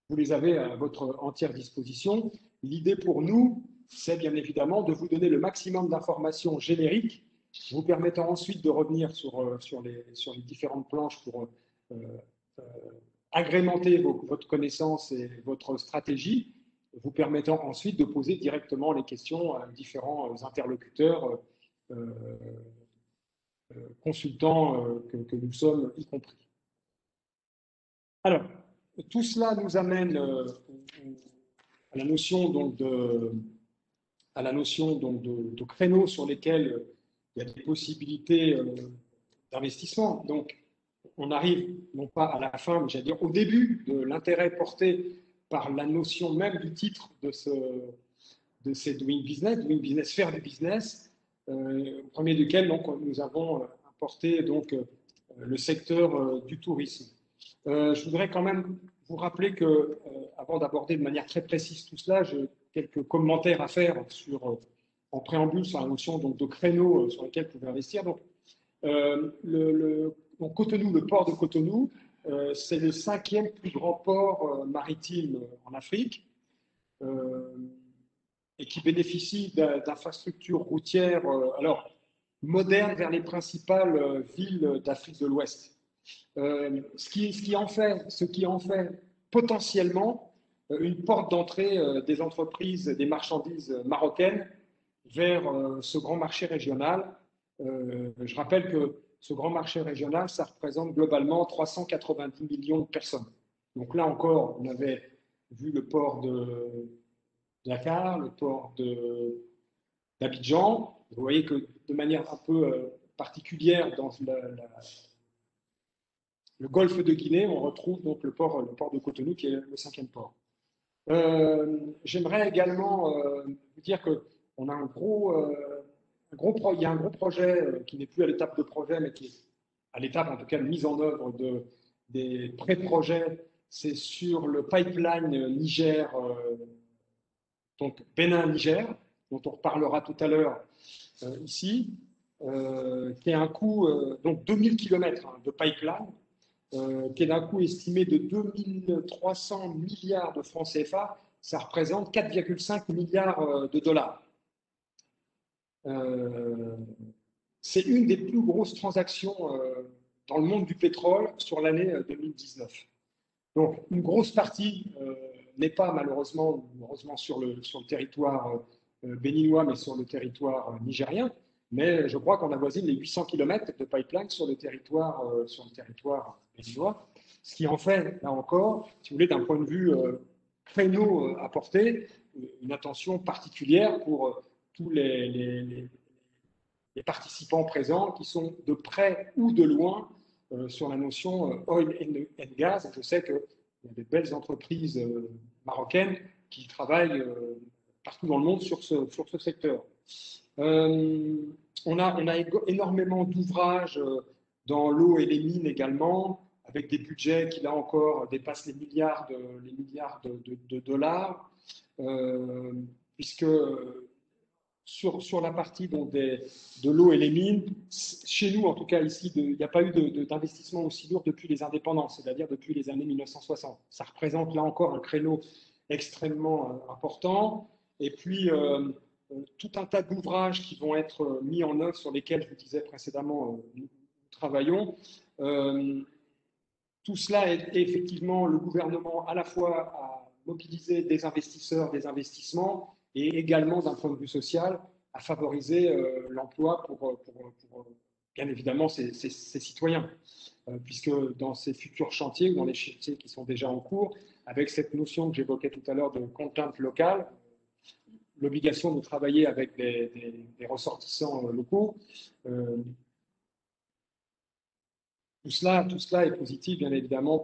vous les avez à votre entière disposition. L'idée pour nous, c'est bien évidemment de vous donner le maximum d'informations génériques, vous permettant ensuite de revenir sur les différentes planches pour agrémenter votre connaissance et votre stratégie, vous permettant ensuite de poser directement les questions à différents interlocuteurs, consultants que nous sommes y compris. Alors, tout cela nous amène à la notion donc de créneaux sur lesquels il y a des possibilités d'investissement. Donc, on arrive non pas à la fin, mais j'allais dire au début de l'intérêt porté par la notion même du titre de ces Doing Business, faire du business, au premier duquel donc, nous avons apporté donc, le secteur du tourisme. Je voudrais quand même vous rappeler que, avant d'aborder de manière très précise tout cela, j'ai quelques commentaires à faire en préambule sur la notion donc, de créneaux sur lesquels vous pouvez investir. Donc, donc Cotonou, le port de Cotonou, c'est le 5e plus grand port maritime en Afrique et qui bénéficie d'infrastructures routières alors, modernes vers les principales villes d'Afrique de l'Ouest. Ce qui en fait potentiellement une porte d'entrée des entreprises, des marchandises marocaines vers ce grand marché régional. Je rappelle que ce grand marché régional, ça représente globalement 390 millions de personnes. Donc là encore, on avait vu le port de Dakar, le port d'Abidjan. Vous voyez que de manière un peu particulière dans le golfe de Guinée, on retrouve donc le port de Cotonou qui est le 5e port. J'aimerais également vous dire qu'on a il y a un gros projet qui n'est plus à l'étape de projet, mais qui est à l'étape en tout cas de mise en œuvre des pré-projets. C'est sur le pipeline Niger, donc Bénin-Niger, dont on reparlera tout à l'heure ici, qui a un coût, donc 2000 km de pipeline, qui est d'un coût estimé de 2300 milliards de francs CFA, ça représente 4,5 milliards de dollars. C'est une des plus grosses transactions dans le monde du pétrole sur l'année 2019. Donc, une grosse partie n'est pas malheureusement sur le territoire béninois, mais sur le territoire nigérien. Mais je crois qu'on avoisine les 800 km de pipeline sur le territoire béninois, ce qui en fait, là encore, si vous voulez, d'un point de vue créneau apporté, une attention particulière pour tous les participants présents qui sont de près ou de loin sur la notion oil and gas. Je sais qu'il y a des belles entreprises marocaines qui travaillent partout dans le monde sur ce secteur. On a énormément d'ouvrages dans l'eau et les mines également, avec des budgets qui, là encore, dépassent les milliards de dollars, puisque sur la partie donc, de l'eau et les mines, chez nous, en tout cas ici, il n'y a pas eu d'investissement aussi lourd depuis les indépendances, c'est-à-dire depuis les années 1960. Ça représente là encore un créneau extrêmement important. Et puis, tout un tas d'ouvrages qui vont être mis en œuvre, sur lesquels, je vous disais précédemment, nous travaillons. Tout cela est effectivement le gouvernement à la fois à mobiliser des investisseurs, des investissements, et également d'un point de vue social, à favoriser l'emploi pour bien évidemment ces citoyens. Puisque dans ces futurs chantiers, ou dans les chantiers qui sont déjà en cours, avec cette notion que j'évoquais tout à l'heure de content local, l'obligation de travailler avec des ressortissants locaux, tout cela est positif, bien évidemment,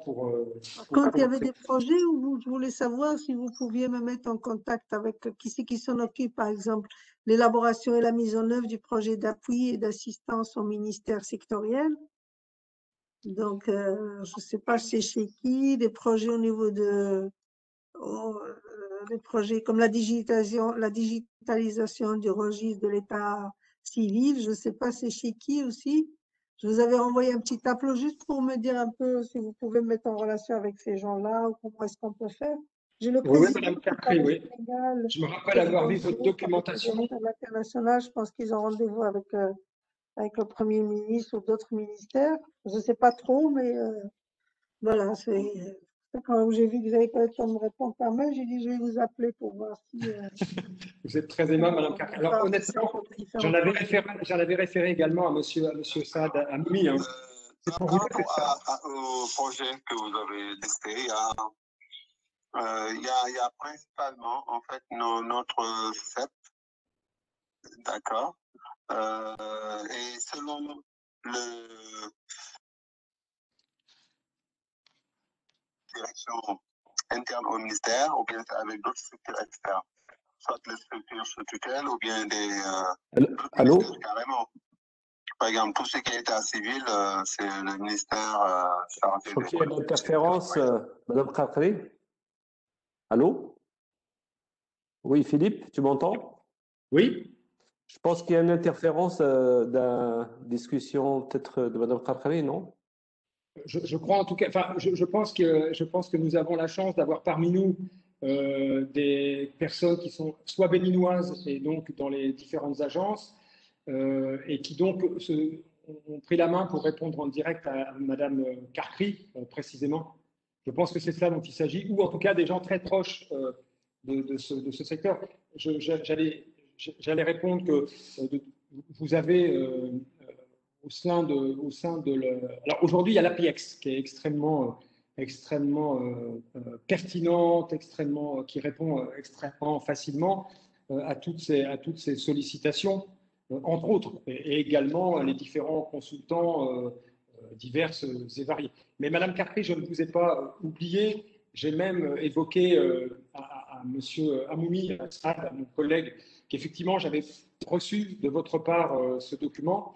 Quand il y avait des projets où je voulais savoir si vous pouviez me mettre en contact avec qui c'est qui s'en occupe, par exemple, l'élaboration et la mise en œuvre du projet d'appui et d'assistance au ministère sectoriel. Donc, je ne sais pas c'est chez qui, des projets au niveau de des projets comme la digitalisation du registre de l'état civil, je ne sais pas c'est chez qui aussi. Je vous avais envoyé un petit tableau juste pour me dire un peu si vous pouvez me mettre en relation avec ces gens-là ou comment est-ce qu'on peut faire. J'ai le Oui, président Madame du Carré, oui. Sénégal, Je me rappelle avoir vu votre documentation. à l'international, je pense qu'ils ont rendez-vous avec, avec le Premier ministre ou d'autres ministères. Je ne sais pas trop, mais voilà, c'est quand j'ai vu que vous avez pas eu le temps de me répondre par mail, j'ai dit je vais vous appeler pour voir si Vous êtes très aimable, Madame Carré. Alors, honnêtement, j'en avais référé également à Monsieur Saad Ammi. Hein. C'est pour vous dire que ça. Au projet que vous avez testé, il y a principalement en fait notre CEP, d'accord, et selon le direction interne au ministère, ou bien avec d'autres structures externes, soit les structures sous tutelle, ou bien des Allô? carrément. Par exemple, tout ce qui est état civil, c'est le ministère chargé. Je crois qu'il y a une interférence, Madame Khatri. Allô? Oui, Philippe, tu m'entends? Oui. Je pense qu'il y a une interférence d'une discussion peut-être de Madame Khatri, non? Je crois en tout cas, enfin, je pense que nous avons la chance d'avoir parmi nous des personnes qui sont soit béninoises et donc dans les différentes agences et qui donc ont pris la main pour répondre en direct à Madame Carcri précisément. Je pense que c'est ça dont il s'agit, ou en tout cas des gens très proches de ce secteur. J'allais répondre que vous avez au sein de Alors aujourd'hui, il y a l'APIEX qui est extrêmement pertinente, qui répond extrêmement facilement à toutes ces sollicitations, entre autres, et également les différents consultants divers et variés. Mais Madame Carpé, je ne vous ai pas oublié, j'ai même évoqué à Monsieur Amoumi, à mon collègue, qu'effectivement j'avais reçu de votre part ce document.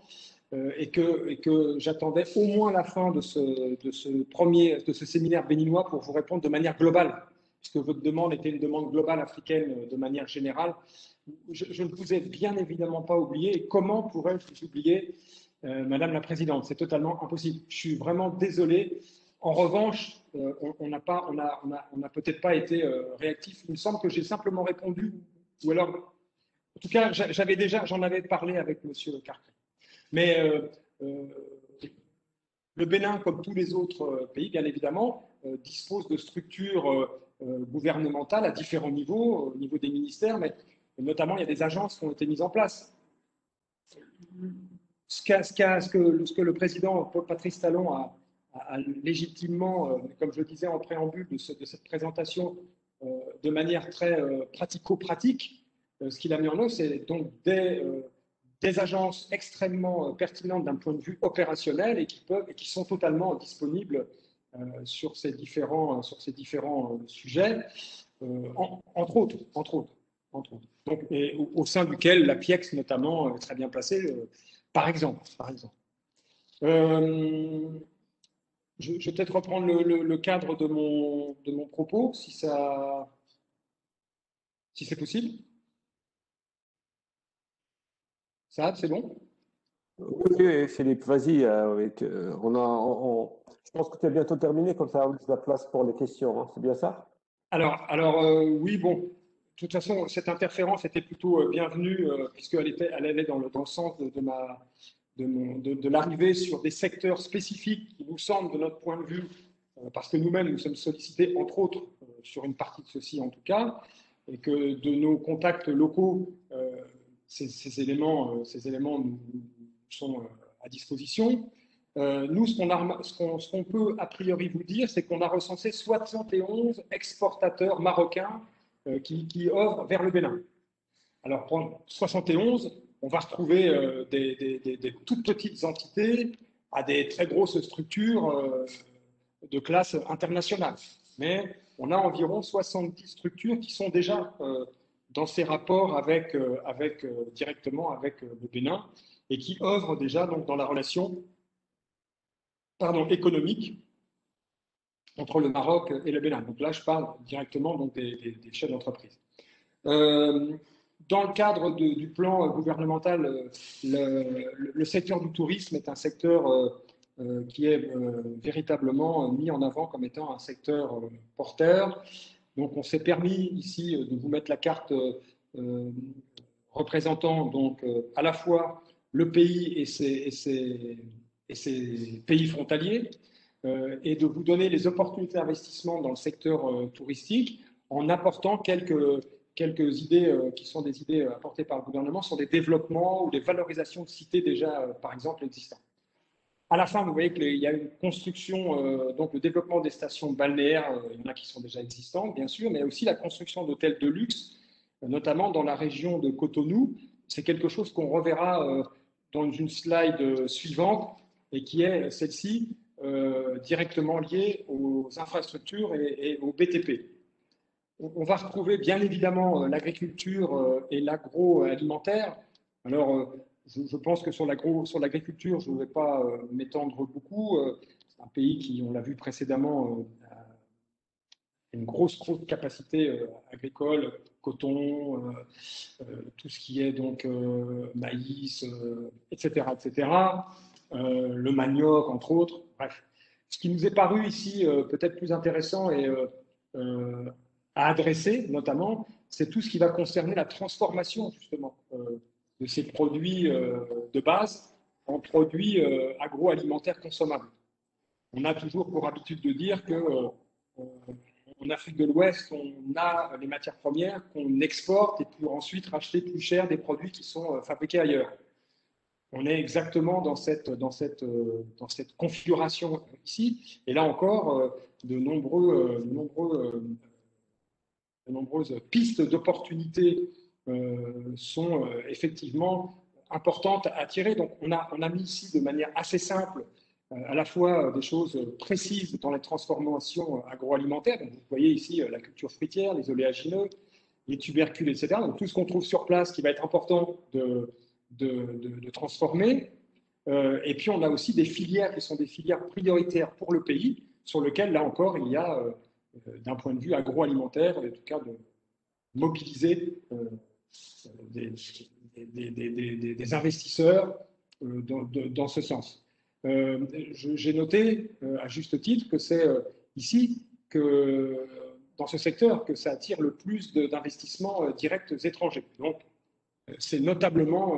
Et que j'attendais au moins la fin de ce séminaire béninois pour vous répondre de manière globale, puisque votre demande était une demande globale africaine de manière générale. Je ne vous ai bien évidemment pas oublié. Et comment pourrais-je vous oublier, Madame la Présidente? C'est totalement impossible. Je suis vraiment désolé. En revanche, on n'a peut-être pas été réactif. Il me semble que j'ai simplement répondu, ou alors, en tout cas, j'en avais parlé avec Monsieur Carcré. Mais le Bénin, comme tous les autres pays, bien évidemment, dispose de structures gouvernementales à différents niveaux, au niveau des ministères, mais notamment il y a des agences qui ont été mises en place. Ce que le président Patrice Talon a légitimement, comme je le disais en préambule de cette présentation, de manière très pratico-pratique, ce qu'il a mis en œuvre, c'est donc des agences extrêmement pertinentes d'un point de vue opérationnel et qui sont totalement disponibles sur ces différents sujets, entre autres. Donc, et au sein duquel la PIEX notamment est très bien placée, par exemple. Je vais peut-être reprendre le cadre de mon propos, si c'est possible. Ça, c'est bon? Oui, Philippe, vas-y. Je pense que tu as bientôt terminé, comme ça on laisse la place pour les questions. Hein. C'est bien ça? Alors oui, bon. De toute façon, cette interférence était plutôt bienvenue puisqu'elle allait dans le sens de l'arrivée sur des secteurs spécifiques qui nous semblent, de notre point de vue, parce que nous-mêmes, nous sommes sollicités, entre autres, sur une partie de ceci en tout cas, et que de nos contacts locaux, ces éléments nous sont à disposition. Nous, ce qu'on peut a priori vous dire, c'est qu'on a recensé 71 exportateurs marocains qui œuvrent vers le Bénin. Alors, pour 71, on va retrouver des toutes petites entités à des très grosses structures de classe internationale. Mais on a environ 70 structures qui sont déjà dans ces rapports directement avec le Bénin et qui œuvrent déjà donc, dans la relation économique entre le Maroc et le Bénin. Donc là, je parle directement donc, des chefs d'entreprise. Dans le cadre du plan gouvernemental, le secteur du tourisme est un secteur qui est véritablement mis en avant comme étant un secteur porteur. Donc, on s'est permis ici de vous mettre la carte représentant donc à la fois le pays et ses pays frontaliers et de vous donner les opportunités d'investissement dans le secteur touristique en apportant quelques idées qui sont des idées apportées par le gouvernement sur des développements ou des valorisations de cités déjà, par exemple, existantes. À la fin, vous voyez qu'il y a une construction, donc le développement des stations balnéaires, il y en a qui sont déjà existantes, bien sûr, mais aussi la construction d'hôtels de luxe, notamment dans la région de Cotonou. C'est quelque chose qu'on reverra dans une slide suivante et qui est celle-ci, directement liée aux infrastructures et au BTP. On va retrouver bien évidemment l'agriculture et l'agroalimentaire. Alors, je pense que sur l'agriculture, je ne vais pas m'étendre beaucoup. C'est un pays qui, on l'a vu précédemment, a une grosse capacité agricole, coton, tout ce qui est donc maïs, etc., etc. Le manioc, entre autres. Bref. Ce qui nous est paru ici peut-être plus intéressant et à adresser, notamment, c'est tout ce qui va concerner la transformation, justement, de ces produits de base en produits agroalimentaires consommables. On a toujours pour habitude de dire qu'en Afrique de l'Ouest, on a les matières premières qu'on exporte et pour ensuite racheter plus cher des produits qui sont fabriqués ailleurs. On est exactement dans cette configuration ici. Et là encore, de nombreuses pistes d'opportunités sont effectivement importantes à tirer. Donc, on a mis ici de manière assez simple à la fois des choses précises dans les transformations agroalimentaires. Donc, vous voyez ici la culture fruitière, les oléagineux, les tubercules, etc. Donc, tout ce qu'on trouve sur place qui va être important de transformer. Et puis, on a aussi des filières qui sont des filières prioritaires pour le pays, sur lesquelles, là encore, il y a d'un point de vue agroalimentaire, en tout cas de mobiliser des investisseurs dans ce sens. J'ai noté, à juste titre, que c'est ici, que dans ce secteur, que ça attire le plus d'investissements directs étrangers. Donc, c'est notablement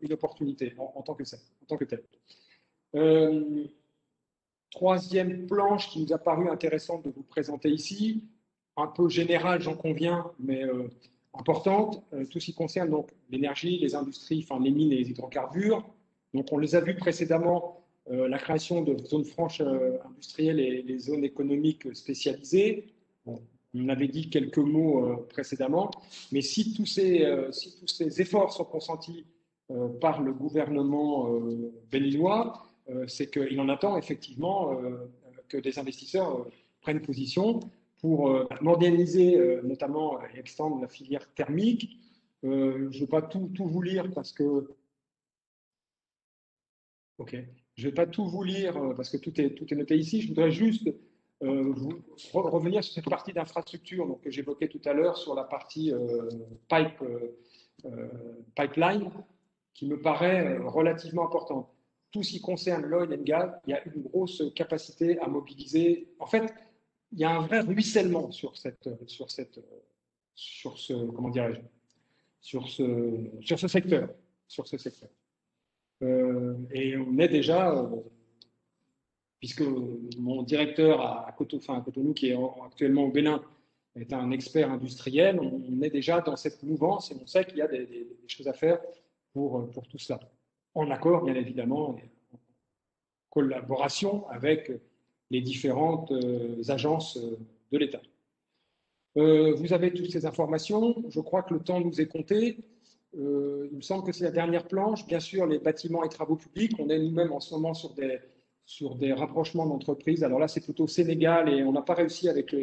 une opportunité en tant que tel. Troisième planche qui nous a paru intéressante de vous présenter ici, un peu générale, j'en conviens, mais importante, tout ce qui concerne donc l'énergie, les industries, enfin les mines et les hydrocarbures. Donc on les a vus précédemment, la création de zones franches industrielles et les zones économiques spécialisées. Bon, on avait dit quelques mots précédemment, mais si tous ces efforts sont consentis par le gouvernement béninois, c'est qu'il en attend effectivement que des investisseurs prennent position pour moderniser notamment et extendre la filière thermique. Je ne vais pas tout vous lire parce que je vais pas tout vous lire parce que tout est noté ici. Je voudrais juste revenir sur cette partie d'infrastructure que j'évoquais tout à l'heure sur la partie pipeline qui me paraît relativement importante. Tout ce qui concerne l'oil and gas, il y a une grosse capacité à mobiliser. En fait, il y a un vrai ruissellement sur ce secteur. Et on est déjà, puisque mon directeur à Cotonou, qui est actuellement au Bénin, est un expert industriel, on est déjà dans cette mouvance et on sait qu'il y a des choses à faire pour tout cela. En accord, bien évidemment, en collaboration avec les différentes agences de l'État. Vous avez toutes ces informations. Je crois que le temps nous est compté. Il me semble que c'est la dernière planche. Bien sûr, les bâtiments et travaux publics. On est nous-mêmes en ce moment sur des rapprochements d'entreprises. Alors là, c'est plutôt Sénégal et on n'a pas réussi avec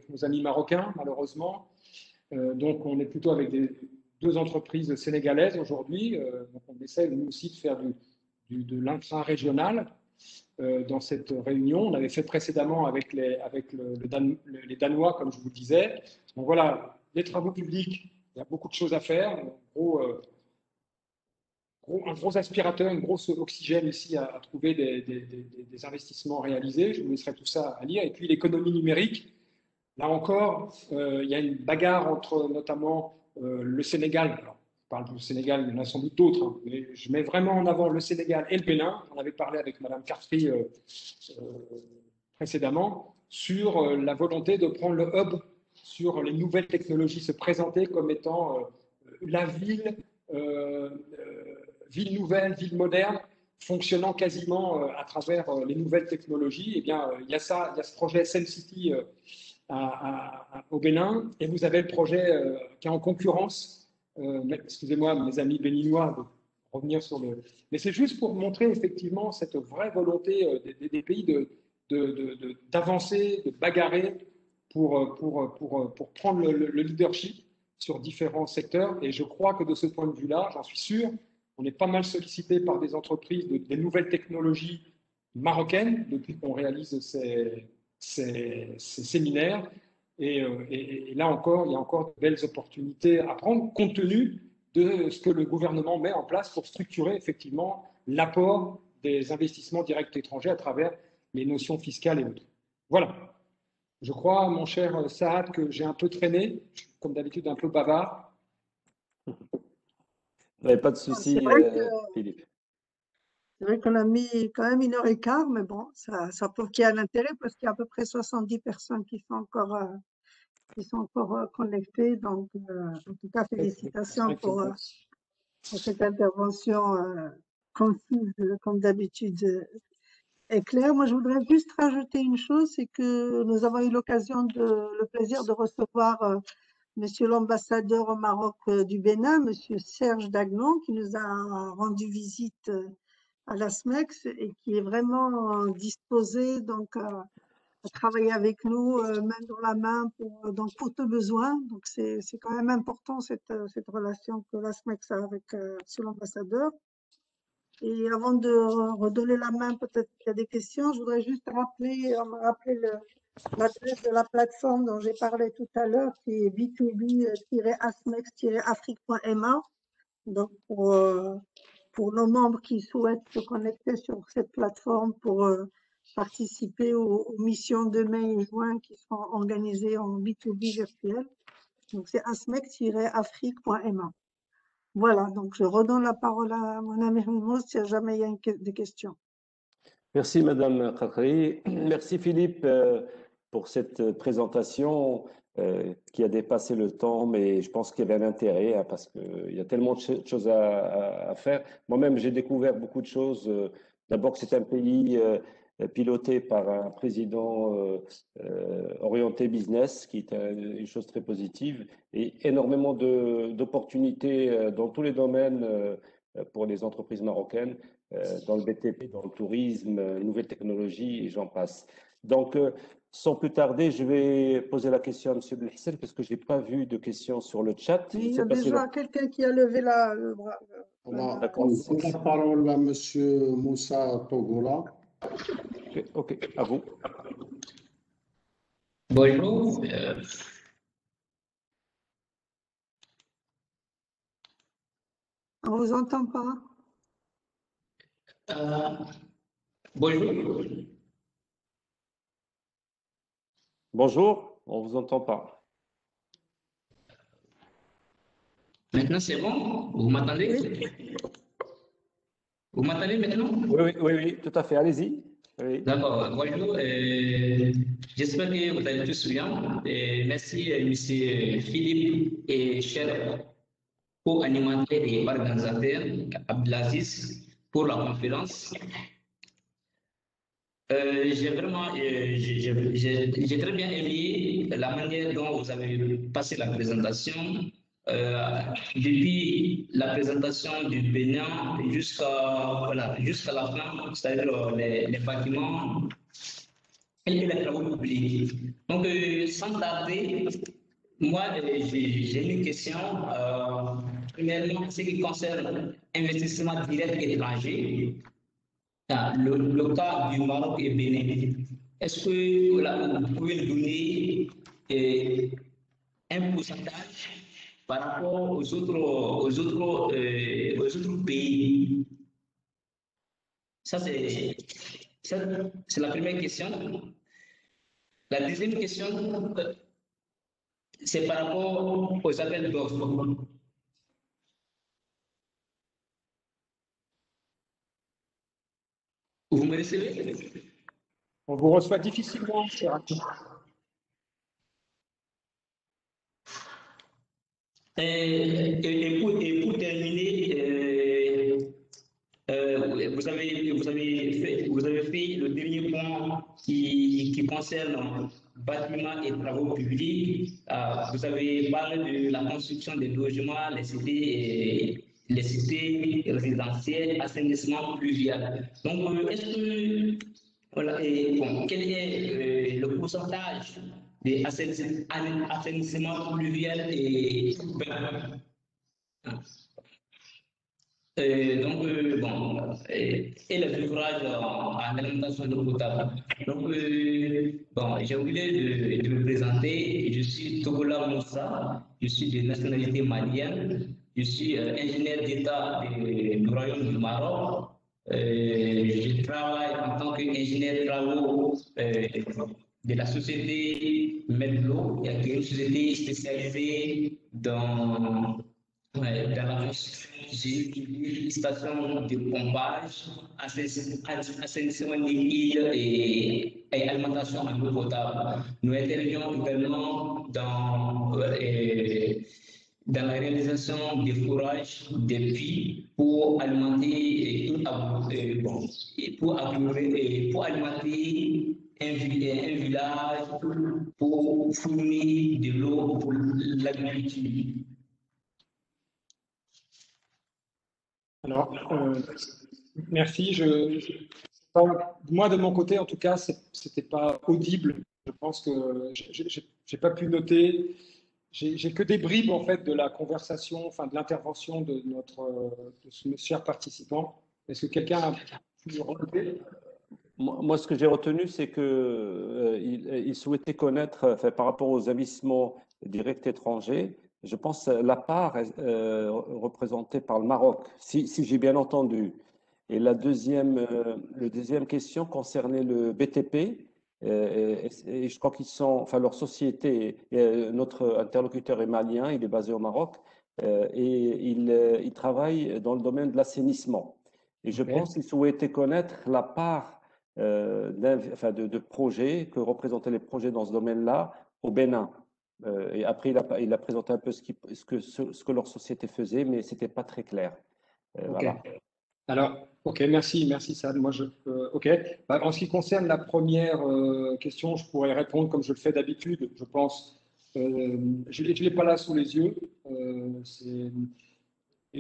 nos amis marocains, malheureusement. Donc, on est plutôt avec deux entreprises sénégalaises aujourd'hui. Donc, on essaie, nous aussi, de faire de l'intra-régional dans cette réunion. On avait fait précédemment avec les Danois, comme je vous le disais. Donc, voilà, les travaux publics, il y a beaucoup de choses à faire. Un gros aspirateur, une grosse oxygène ici à trouver des investissements réalisés. Je vous laisserai tout ça à lire. Et puis l'économie numérique, là encore, il y a une bagarre entre notamment le Sénégal. Alors, je parle du Sénégal, il y en a sans doute d'autres, hein, mais je mets vraiment en avant le Sénégal et le Bénin. On avait parlé avec Mme Carfry précédemment sur la volonté de prendre le hub sur les nouvelles technologies, se présenter comme étant la ville nouvelle, ville moderne, fonctionnant quasiment à travers les nouvelles technologies. Eh bien, il y a ce projet SN City au Bénin, et vous avez le projet qui est en concurrence. Excusez-moi, mes amis béninois, de revenir sur le. Mais c'est juste pour montrer effectivement cette vraie volonté des pays d'avancer, de bagarrer pour prendre le leadership sur différents secteurs. Et je crois que de ce point de vue-là, j'en suis sûr, on est pas mal sollicité par des entreprises des nouvelles technologies marocaines depuis qu'on réalise ces séminaires. Et là encore, il y a encore de belles opportunités à prendre compte tenu de ce que le gouvernement met en place pour structurer effectivement l'apport des investissements directs étrangers à travers les notions fiscales et autres. Voilà. Je crois, mon cher Saad, que j'ai un peu traîné, comme d'habitude un peu bavard. Pas de souci, Philippe. C'est vrai qu'on a mis quand même 1h15, mais bon, ça peut qu'il y a un intérêt parce qu'il y a à peu près 70 personnes qui sont encore connectées. Donc, en tout cas, félicitations pour cette intervention concise, comme d'habitude, et claire. Moi, je voudrais juste rajouter une chose, c'est que nous avons eu le plaisir de recevoir Monsieur l'ambassadeur au Maroc du Bénin, Monsieur Serge Dagnon, qui nous a rendu visite à la SMEX et qui est vraiment disposé donc à travailler avec nous main dans la main pour tout besoin. Donc c'est quand même important cette relation que la SMEX a avec l'ambassadeur. Et avant de redonner la main, peut-être qu'il y a des questions, je voudrais juste rappeler l'adresse de la plateforme dont j'ai parlé tout à l'heure, qui est b2b-asmex-afrique.ma. Donc, pour nos membres qui souhaitent se connecter sur cette plateforme pour participer aux missions de mai et juin qui seront organisées en B2B virtuel. Donc, c'est asmex-afrique.ma. Voilà, donc je redonne la parole à mon ami Ramos si jamais il y a des questions. Merci, Madame Khakri. Merci, Philippe, pour cette présentation qui a dépassé le temps, mais je pense qu'il y avait un intérêt hein, parce qu'il y a tellement de choses à faire. Moi-même, j'ai découvert beaucoup de choses. D'abord, que c'est un pays piloté par un président orienté business, qui est une chose très positive, et énormément d'opportunités dans tous les domaines pour les entreprises marocaines, dans le BTP, dans le tourisme, nouvelles technologies, et j'en passe. Donc, sans plus tarder, je vais poser la question à M. Belhissel, parce que je n'ai pas vu de questions sur le chat. Il y a déjà quelqu'un qui a levé le bras. On donne la parole à M. Moussa Togola. Ok, à vous. Bonjour. On ne vous entend pas. Bonjour. Bonjour, on ne vous entend pas. Maintenant, c'est bon? Vous m'entendez? Oui. Vous m'entendez maintenant? Oui, tout à fait. Allez-y. Oui. D'accord. Bonjour. J'espère que vous allez tous bien. Merci, M. Philippe et cher co-animateur et organisateur Abdelaziz pour la conférence. J'ai très bien aimé la manière dont vous avez passé la présentation depuis la présentation du Bénin jusqu'à la fin, c'est-à-dire les bâtiments et les travaux publics. Donc, sans tarder, moi, j'ai une question. Premièrement, ce qui concerne investissement direct étranger, le cas du Maroc et Bénin, est-ce que voilà, vous pouvez nous donner un pourcentage par rapport aux autres pays? Ça, c'est la première question. La deuxième question, c'est par rapport aux appels d'offres. Vous me recevez? On vous reçoit difficilement, cher ami. Et pour terminer, vous avez fait le dernier point qui concerne bâtiments et travaux publics. Vous avez parlé de la construction des logements, les cités résidentielles, assainissement pluvial. Donc, est-ce que, voilà, quel est le pourcentage d'assainissement pluvial et urbain? Et les ouvrages en alimentation d'eau potable. Donc, j'ai oublié de me présenter. Je suis Togola Moussa, je suis de nationalité malienne, je suis ingénieur d'État du Royaume du Maroc. Je travaille en tant qu'ingénieur travaux de la société Medlo, qui est une société spécialisée dans la construction d'une station de pompage, assainissement des îles et alimentation en eau potable. Nous intervenons également dans la réalisation des fourrages des puits pour alimenter un village, pour fournir de l'eau pour l'agriculture. Alors, merci. Moi, de mon côté, en tout cas, c'était pas audible. Je pense que j'ai pas pu noter. J'ai que des bribes en fait de la conversation, enfin de l'intervention de ce cher participant. Est-ce que quelqu'un a pu relever? Moi, ce que j'ai retenu, c'est qu'il souhaitait connaître, par rapport aux investissements directs étrangers, je pense la part représentée par le Maroc, si j'ai bien entendu. Et la deuxième question concernait le BTP. Et je crois qu'ils sont, enfin leur société, notre interlocuteur est malien, il est basé au Maroc, et il travaille dans le domaine de l'assainissement. Et je pense qu'il souhaitait connaître la part de projets, que représentaient les projets dans ce domaine-là au Bénin. Et après, il a présenté un peu ce que leur société faisait, mais ce n'était pas très clair. Voilà. Alors, merci Sad. Moi, en ce qui concerne la première question, je pourrais répondre comme je le fais d'habitude, je pense. Je ne l'ai pas là sous les yeux.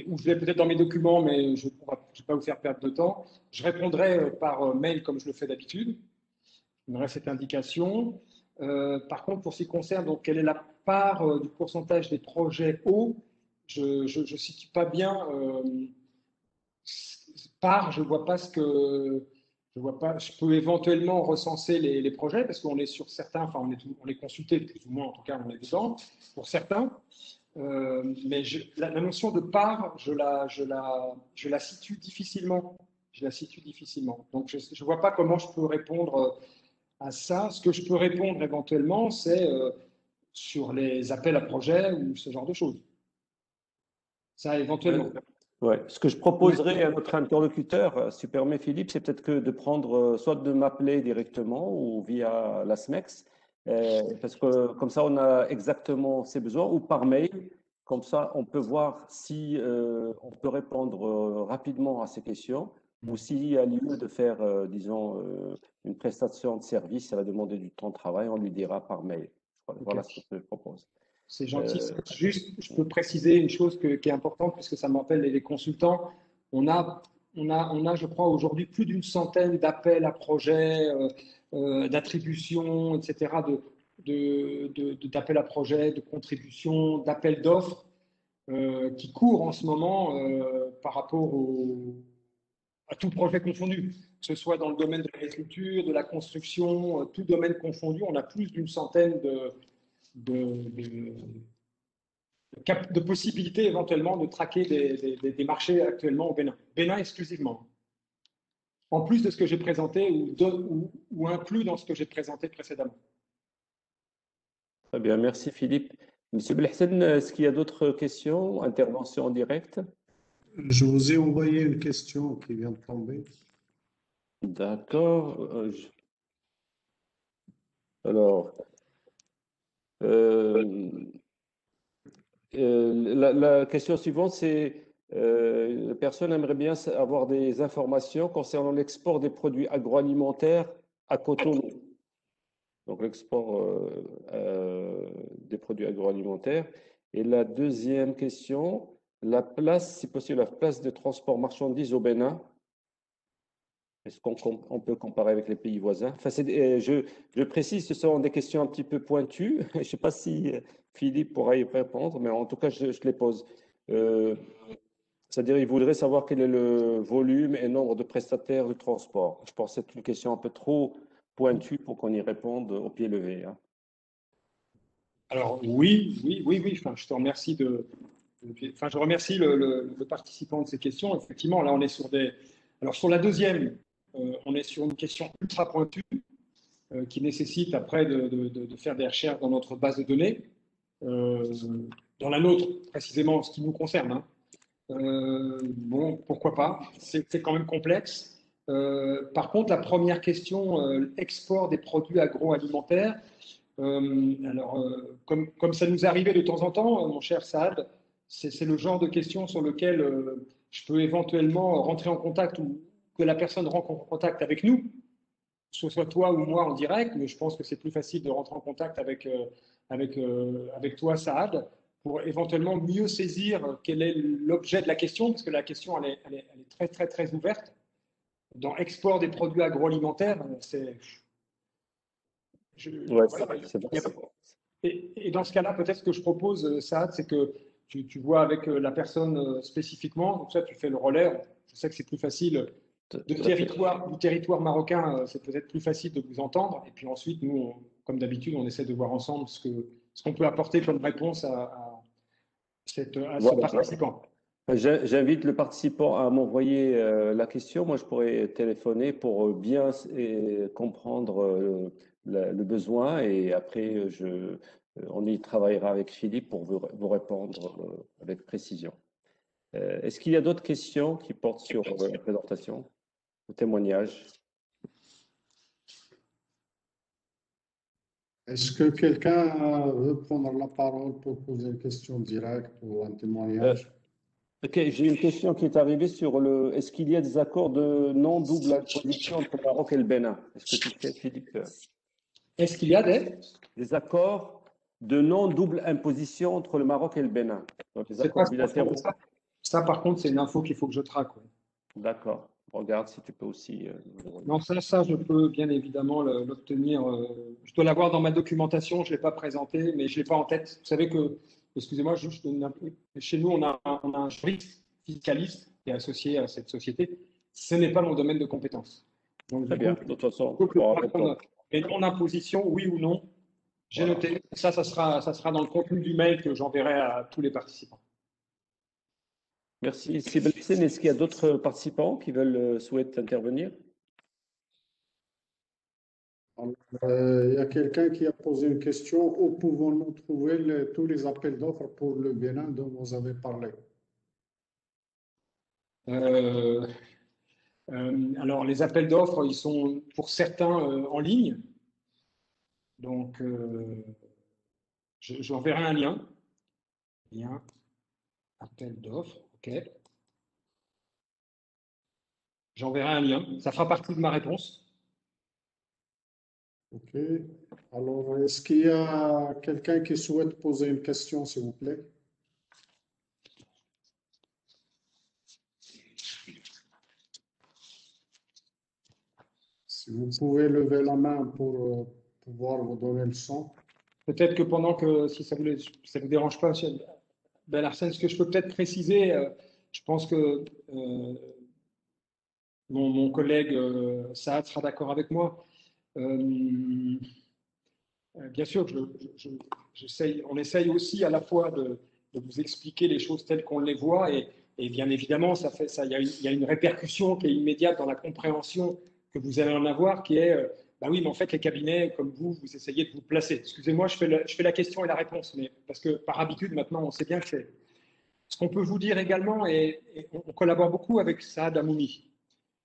Ou je l'ai peut-être dans mes documents, mais je ne vais pas vous faire perdre de temps. Je répondrai par mail comme je le fais d'habitude. Je donnerai cette indication. Par contre, pour ce qui concerne, donc, quelle est la part du pourcentage des projets eau, je ne situe pas bien. Je vois pas je vois pas. Je peux éventuellement recenser les projets parce qu'on est sur certains, enfin on est consulté plus ou moins, en tout cas on est dedans pour certains. Mais la notion de part, je la situe difficilement. Je la situe difficilement. Donc je ne vois pas comment je peux répondre à ça. Ce que je peux répondre éventuellement, c'est sur les appels à projets ou ce genre de choses. Ça éventuellement. Ouais. Ce que je proposerais à notre interlocuteur, si tu permets Philippe, c'est peut-être que de prendre, soit de m'appeler directement ou via la SMEX, parce que comme ça on a exactement ses besoins, ou par mail, comme ça on peut voir si on peut répondre rapidement à ces questions, ou s'il y a lieu de faire, disons, une prestation de service, ça va demander du temps de travail, on lui dira par mail. Voilà ce que je propose. C'est gentil. Juste, je peux préciser une chose qui est importante puisque ça m'appelle les consultants. On a, je crois, aujourd'hui plus d'une centaine d'appels à projets, d'attributions, etc., d'appels à projets, de contributions, d'appels d'offres qui courent en ce moment par rapport à tout projet confondu, que ce soit dans le domaine de l'agriculture, de la construction, tout domaine confondu. On a plus d'une centaine de possibilités éventuellement de traquer des marchés actuellement au Bénin. Bénin exclusivement. En plus de ce que j'ai présenté ou inclus dans ce que j'ai présenté précédemment. Très bien, merci Philippe. Monsieur Belhsen, est-ce qu'il y a d'autres questions, interventions en direct? Je vous ai envoyé une question qui vient de tomber. D'accord. Alors, la question suivante, c'est la personne aimerait bien avoir des informations concernant l'export des produits agroalimentaires à Cotonou. Donc, l'export des produits agroalimentaires. Et la deuxième question, la place, si possible, la place de transport marchandises au Bénin. Est-ce qu'on peut comparer avec les pays voisins? Enfin, je précise, ce sont des questions un petit peu pointues. Je ne sais pas si Philippe pourra y répondre, mais en tout cas, je les pose. C'est-à-dire, il voudrait savoir quel est le volume et nombre de prestataires de transport. Je pense que c'est une question un peu trop pointue pour qu'on y réponde au pied levé. Hein. Alors oui. Enfin, je te remercie je remercie le participant de ces questions. Effectivement, là, on est sur Alors sur la deuxième, on est sur une question ultra pointue qui nécessite après de faire des recherches dans notre base de données, dans la nôtre précisément, ce qui nous concerne. Hein. Bon, pourquoi pas? C'est quand même complexe. Par contre, la première question, export des produits agroalimentaires. Comme ça nous arrivait de temps en temps, mon cher Saad, c'est le genre de questions sur lequel je peux éventuellement rentrer en contact ou que la personne rentre en contact avec nous, que ce soit toi ou moi en direct, mais je pense que c'est plus facile de rentrer en contact avec toi, Saad, pour éventuellement mieux saisir quel est l'objet de la question, parce que la question, elle est très, très, très ouverte. Dans export des produits agroalimentaires, c'est... Et dans ce cas-là, peut-être ce que je propose, Saad, c'est que tu vois avec la personne spécifiquement, donc ça, tu fais le relais. Je sais que c'est plus facile. Du territoire marocain, c'est peut-être plus facile de vous entendre. Et puis ensuite, nous, comme d'habitude, on essaie de voir ensemble ce qu'on peut apporter comme réponse à ce participant. J'invite le participant à m'envoyer la question. Moi, je pourrais téléphoner pour bien comprendre le besoin et après, on y travaillera avec Philippe pour vous répondre avec précision. Est-ce qu'il y a d'autres questions qui portent sur la présentation, le témoignage? Est-ce que quelqu'un veut prendre la parole pour poser une question directe ou un témoignage? Ok, j'ai une question qui est arrivée sur est-ce qu'il y a des accords de non-double imposition entre le Maroc et le Bénin? Est-ce que tu sais, Philippe? Est-ce qu'il y a des accords de non-double imposition entre le Maroc et le Bénin? Donc, des accords bilatéraux. Ça, par contre, c'est une info qu'il faut que je traque. Ouais. D'accord. Regarde si tu peux aussi. Non, ça, je peux bien évidemment l'obtenir. Je dois l'avoir dans ma documentation. Je ne l'ai pas présenté, mais je ne l'ai pas en tête. Vous savez que, excusez-moi, chez nous, on a un juriste fiscaliste qui est associé à cette société. Ce n'est pas mon domaine de compétence. Donc, très bien. De toute façon, et non-imposition, oui ou non, j'ai noté. Ça sera dans le contenu du mail que j'enverrai à tous les participants. Merci. Sébastien, est-ce qu'il y a d'autres participants qui souhaitent intervenir? Il y a quelqu'un qui a posé une question. Où pouvons-nous trouver tous les appels d'offres pour le Bénin dont vous avez parlé? Alors, les appels d'offres, ils sont pour certains en ligne. Donc, j'enverrai un lien. Appel d'offres, OK. J'enverrai un lien. Ça fera partie de ma réponse. OK. Alors, Est-ce qu'il y a quelqu'un qui souhaite poser une question, s'il vous plaît? Si vous pouvez lever la main pour pouvoir vous donner le son. Peut-être que pendant que, si ça vous dérange pas, monsieur Belharsene, ce que je peux peut-être préciser, je pense que mon collègue Saad sera d'accord avec moi. Bien sûr, on essaye aussi à la fois de vous expliquer les choses telles qu'on les voit et bien évidemment, il y a une répercussion qui est immédiate dans la compréhension que vous allez en avoir, qui est, bah oui, mais en fait, les cabinets comme vous essayez de vous placer. Excusez-moi, je fais la question et la réponse, mais parce que par habitude, maintenant, on sait bien que c'est. Ce qu'on peut vous dire également, et on collabore beaucoup avec Saad Amoumi,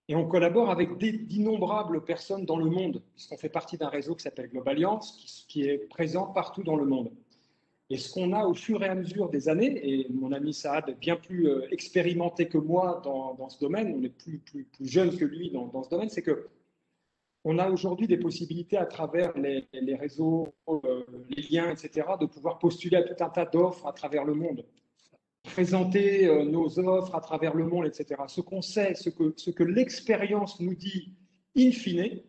et on collabore avec d'innombrables personnes dans le monde, puisqu'on fait partie d'un réseau qui s'appelle Globaliance, qui est présent partout dans le monde. Et ce qu'on a au fur et à mesure des années, et mon ami Saad est bien plus expérimenté que moi dans ce domaine, on est plus jeune que lui dans ce domaine, c'est que on a aujourd'hui des possibilités à travers les réseaux, les liens, etc., de pouvoir postuler à tout un tas d'offres à travers le monde, présenter nos offres à travers le monde, etc. Ce qu'on sait, ce que l'expérience nous dit in fine,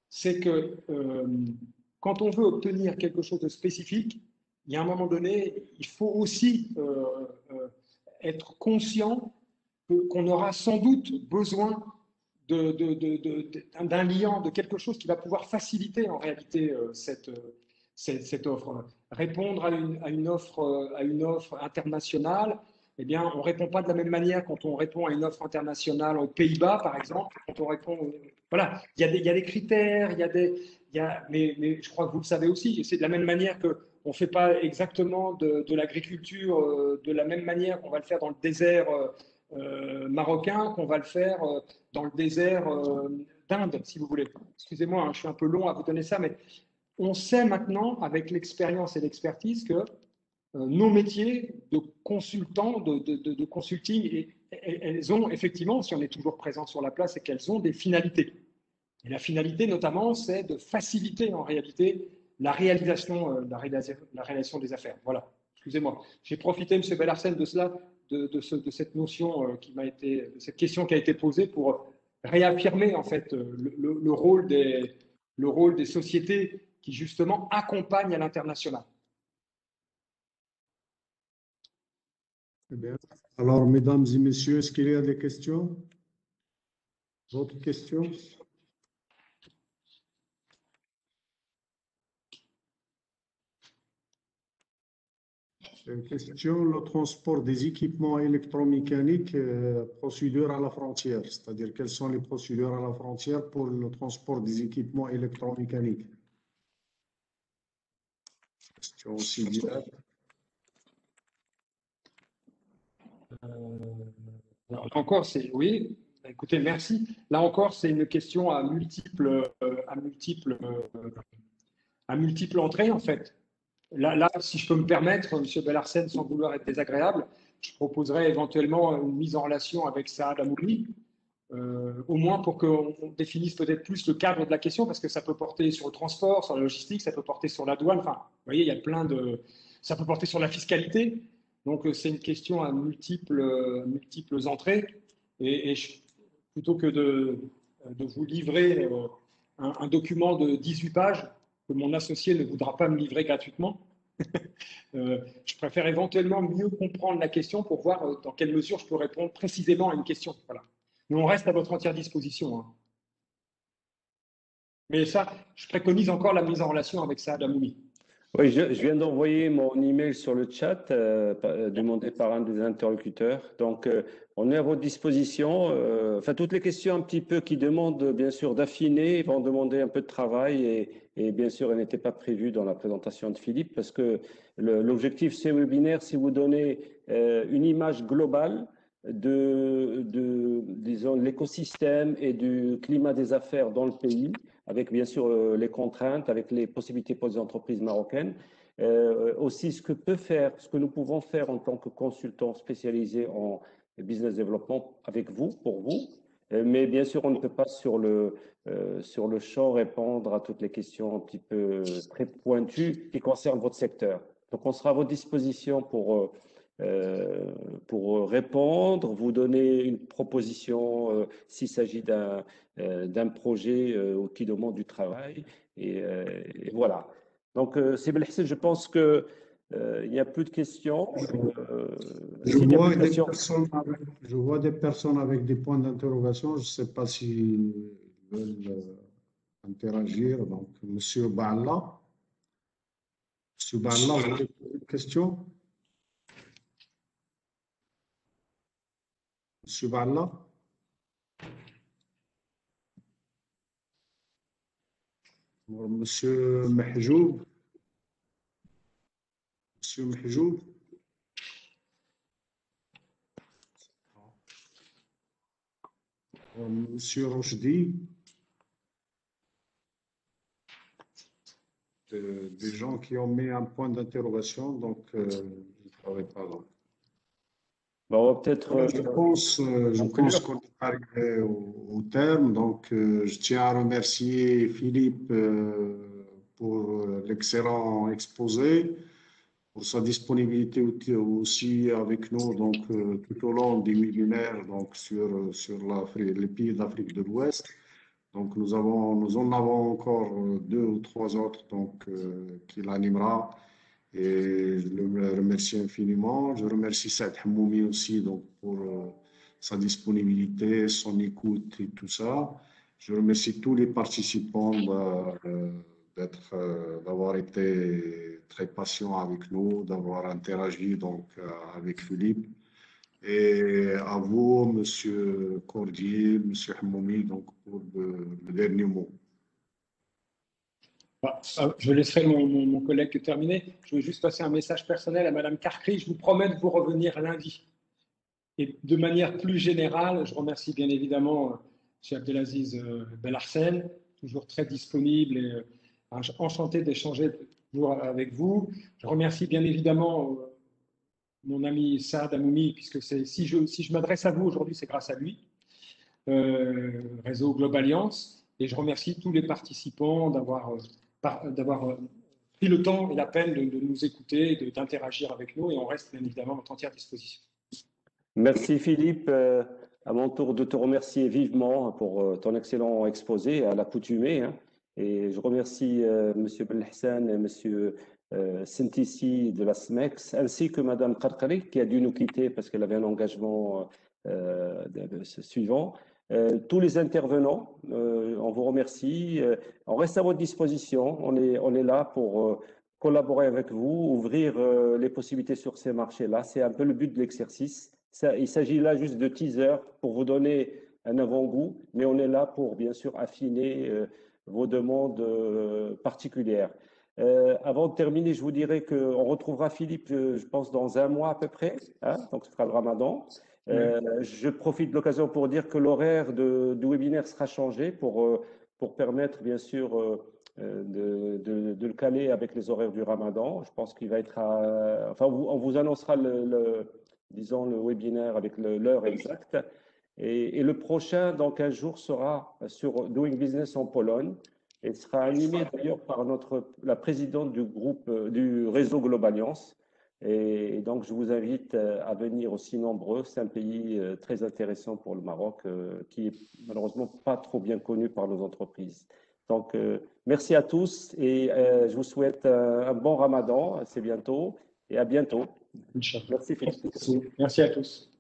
c'est que quand on veut obtenir quelque chose de spécifique, il y a un moment donné, il faut aussi être conscient qu'on aura sans doute besoin d'un lien, de quelque chose qui va pouvoir faciliter en réalité cette offre. Répondre à une offre internationale, eh bien, on ne répond pas de la même manière quand on répond à une offre internationale aux Pays-Bas, par exemple. Quand on répond, voilà, il y a des critères, mais je crois que vous le savez aussi. C'est de la même manière que on ne fait pas exactement de l'agriculture de la même manière qu'on va le faire dans le désert marocain, qu'on va le faire dans le désert d'Inde, si vous voulez. Excusez-moi, hein, je suis un peu long à vous donner ça, mais on sait maintenant, avec l'expérience et l'expertise, que nos métiers de consultants, de consulting, elles ont effectivement, si on est toujours présent sur la place, c'est qu'elles ont des finalités. Et la finalité, notamment, c'est de faciliter en réalité la réalisation des affaires. Voilà. Excusez-moi. J'ai profité, M. Belharsene, de cela, de cette notion qui m'a été, de cette question qui a été posée pour réaffirmer en fait le rôle des sociétés qui justement accompagnent à l'international. Très bien. Alors, mesdames et messieurs, est-ce qu'il y a des questions? D'autres questions? Question, le transport des équipements électromécaniques, procédure à la frontière, c'est-à-dire quelles sont les procédures à la frontière pour le transport des équipements électromécaniques? Question aussi directe. Là encore, oui. Écoutez, merci. Là encore, c'est une question à multiples entrées en fait. Là, si je peux me permettre, M. Belharsene, sans vouloir être désagréable, je proposerais éventuellement une mise en relation avec Saad Amoumi, au moins pour qu'on définisse peut-être plus le cadre de la question, parce que ça peut porter sur le transport, sur la logistique, ça peut porter sur la douane, enfin, vous voyez, il y a ça peut porter sur la fiscalité. Donc, c'est une question à multiples entrées. Et plutôt que de vous livrer un document de 18 pages, que mon associé ne voudra pas me livrer gratuitement, je préfère éventuellement mieux comprendre la question pour voir dans quelle mesure je peux répondre précisément à une question. Voilà. Mais on reste à votre entière disposition. Hein. Mais ça, je préconise encore la mise en relation avec Saad Amoumi. Oui, je viens d'envoyer mon email sur le chat, demandé par un des interlocuteurs. Donc, on est à votre disposition. Enfin, toutes les questions un petit peu qui demandent, bien sûr, d'affiner, vont demander un peu de travail et bien sûr, elles n'étaient pas prévues dans la présentation de Philippe parce que l'objectif de ces webinaires, c'est vous donner une image globale disons, l'écosystème et du climat des affaires dans le pays, avec bien sûr les contraintes, avec les possibilités pour les entreprises marocaines. Aussi, ce que nous pouvons faire en tant que consultants spécialisés en business développement avec vous, pour vous. Mais bien sûr, on ne peut pas sur le champ répondre à toutes les questions un petit peu très pointues qui concernent votre secteur. Donc, on sera à votre disposition pour répondre, vous donner une proposition s'il s'agit d'un projet qui demande du travail. Et voilà. Donc, Sib El Hssen, je pense que il n'y a plus de questions. Je S'il n'y a vois plus de des questions, je vois des personnes avec des points d'interrogation. Je ne sais pas s'ils veulent interagir. Donc, Monsieur Balla. Monsieur Balla, vous avez une question? Monsieur Balla? Monsieur Mahjoub? Monsieur Mahjoub? Monsieur Rochdi? Des gens qui ont mis un point d'interrogation, donc je ne travaille pas là. bon, on va peut-être Je pense qu'on est arrivé au terme. Donc, je tiens à remercier Philippe pour l'excellent exposé, pour sa disponibilité aussi avec nous donc, tout au long des webinaires donc, sur les pays d'Afrique de l'Ouest. Donc, nous en avons encore 2 ou 3 autres donc, qu'il animera. Et je le remercie infiniment. Je remercie Saad Hammoumi aussi donc, pour sa disponibilité, son écoute et tout ça. Je remercie tous les participants d'avoir été très patients avec nous, d'avoir interagi donc, avec Philippe. Et à vous, Monsieur Cordier, Monsieur Hammoumi, donc, pour le dernier mot. Je laisserai mon collègue terminer. Je veux juste passer un message personnel à Madame Karkri. Je vous promets de vous revenir lundi. Et de manière plus générale, je remercie bien évidemment M. Abdelaziz Belharsen, toujours très disponible et enchanté d'échanger toujours avec vous. Je remercie bien évidemment mon ami Saad Hammoumi, puisque si je m'adresse à vous aujourd'hui, c'est grâce à lui, réseau Global Alliance. Et je remercie tous les participants d'avoir pris le temps et la peine de nous écouter, d'interagir avec nous, et on reste bien évidemment à votre entière disposition. merci Philippe. À mon tour de te remercier vivement pour ton excellent exposé à l'accoutumée. Hein. Et je remercie Monsieur Belhassan et Monsieur Sentissi de la SMEX, ainsi que Madame Karkari qui a dû nous quitter parce qu'elle avait un engagement suivant. Tous les intervenants, on vous remercie. On reste à votre disposition. On est là pour collaborer avec vous, ouvrir les possibilités sur ces marchés-là. C'est un peu le but de l'exercice. Il s'agit là juste de teaser pour vous donner un avant-goût, mais on est là pour bien sûr affiner vos demandes particulières. Avant de terminer, je vous dirais qu'on retrouvera Philippe, je pense, dans 1 mois à peu près, hein, donc ce sera le Ramadan. Je profite de l'occasion pour dire que l'horaire du webinaire sera changé pour permettre bien sûr de le caler avec les horaires du Ramadan. Je pense qu'il va être enfin, on vous annoncera disons le webinaire avec l'heure exacte. Et le prochain, dans 15 jours, sera sur Doing Business en Pologne et sera animé d'ailleurs par la présidente du réseau Global Alliance. Et donc, je vous invite à venir aussi nombreux. C'est un pays très intéressant pour le Maroc, qui est malheureusement pas trop bien connu par nos entreprises. Donc, merci à tous et je vous souhaite un bon Ramadan. C'est bientôt et à bientôt. Merci Philippe. Merci à tous.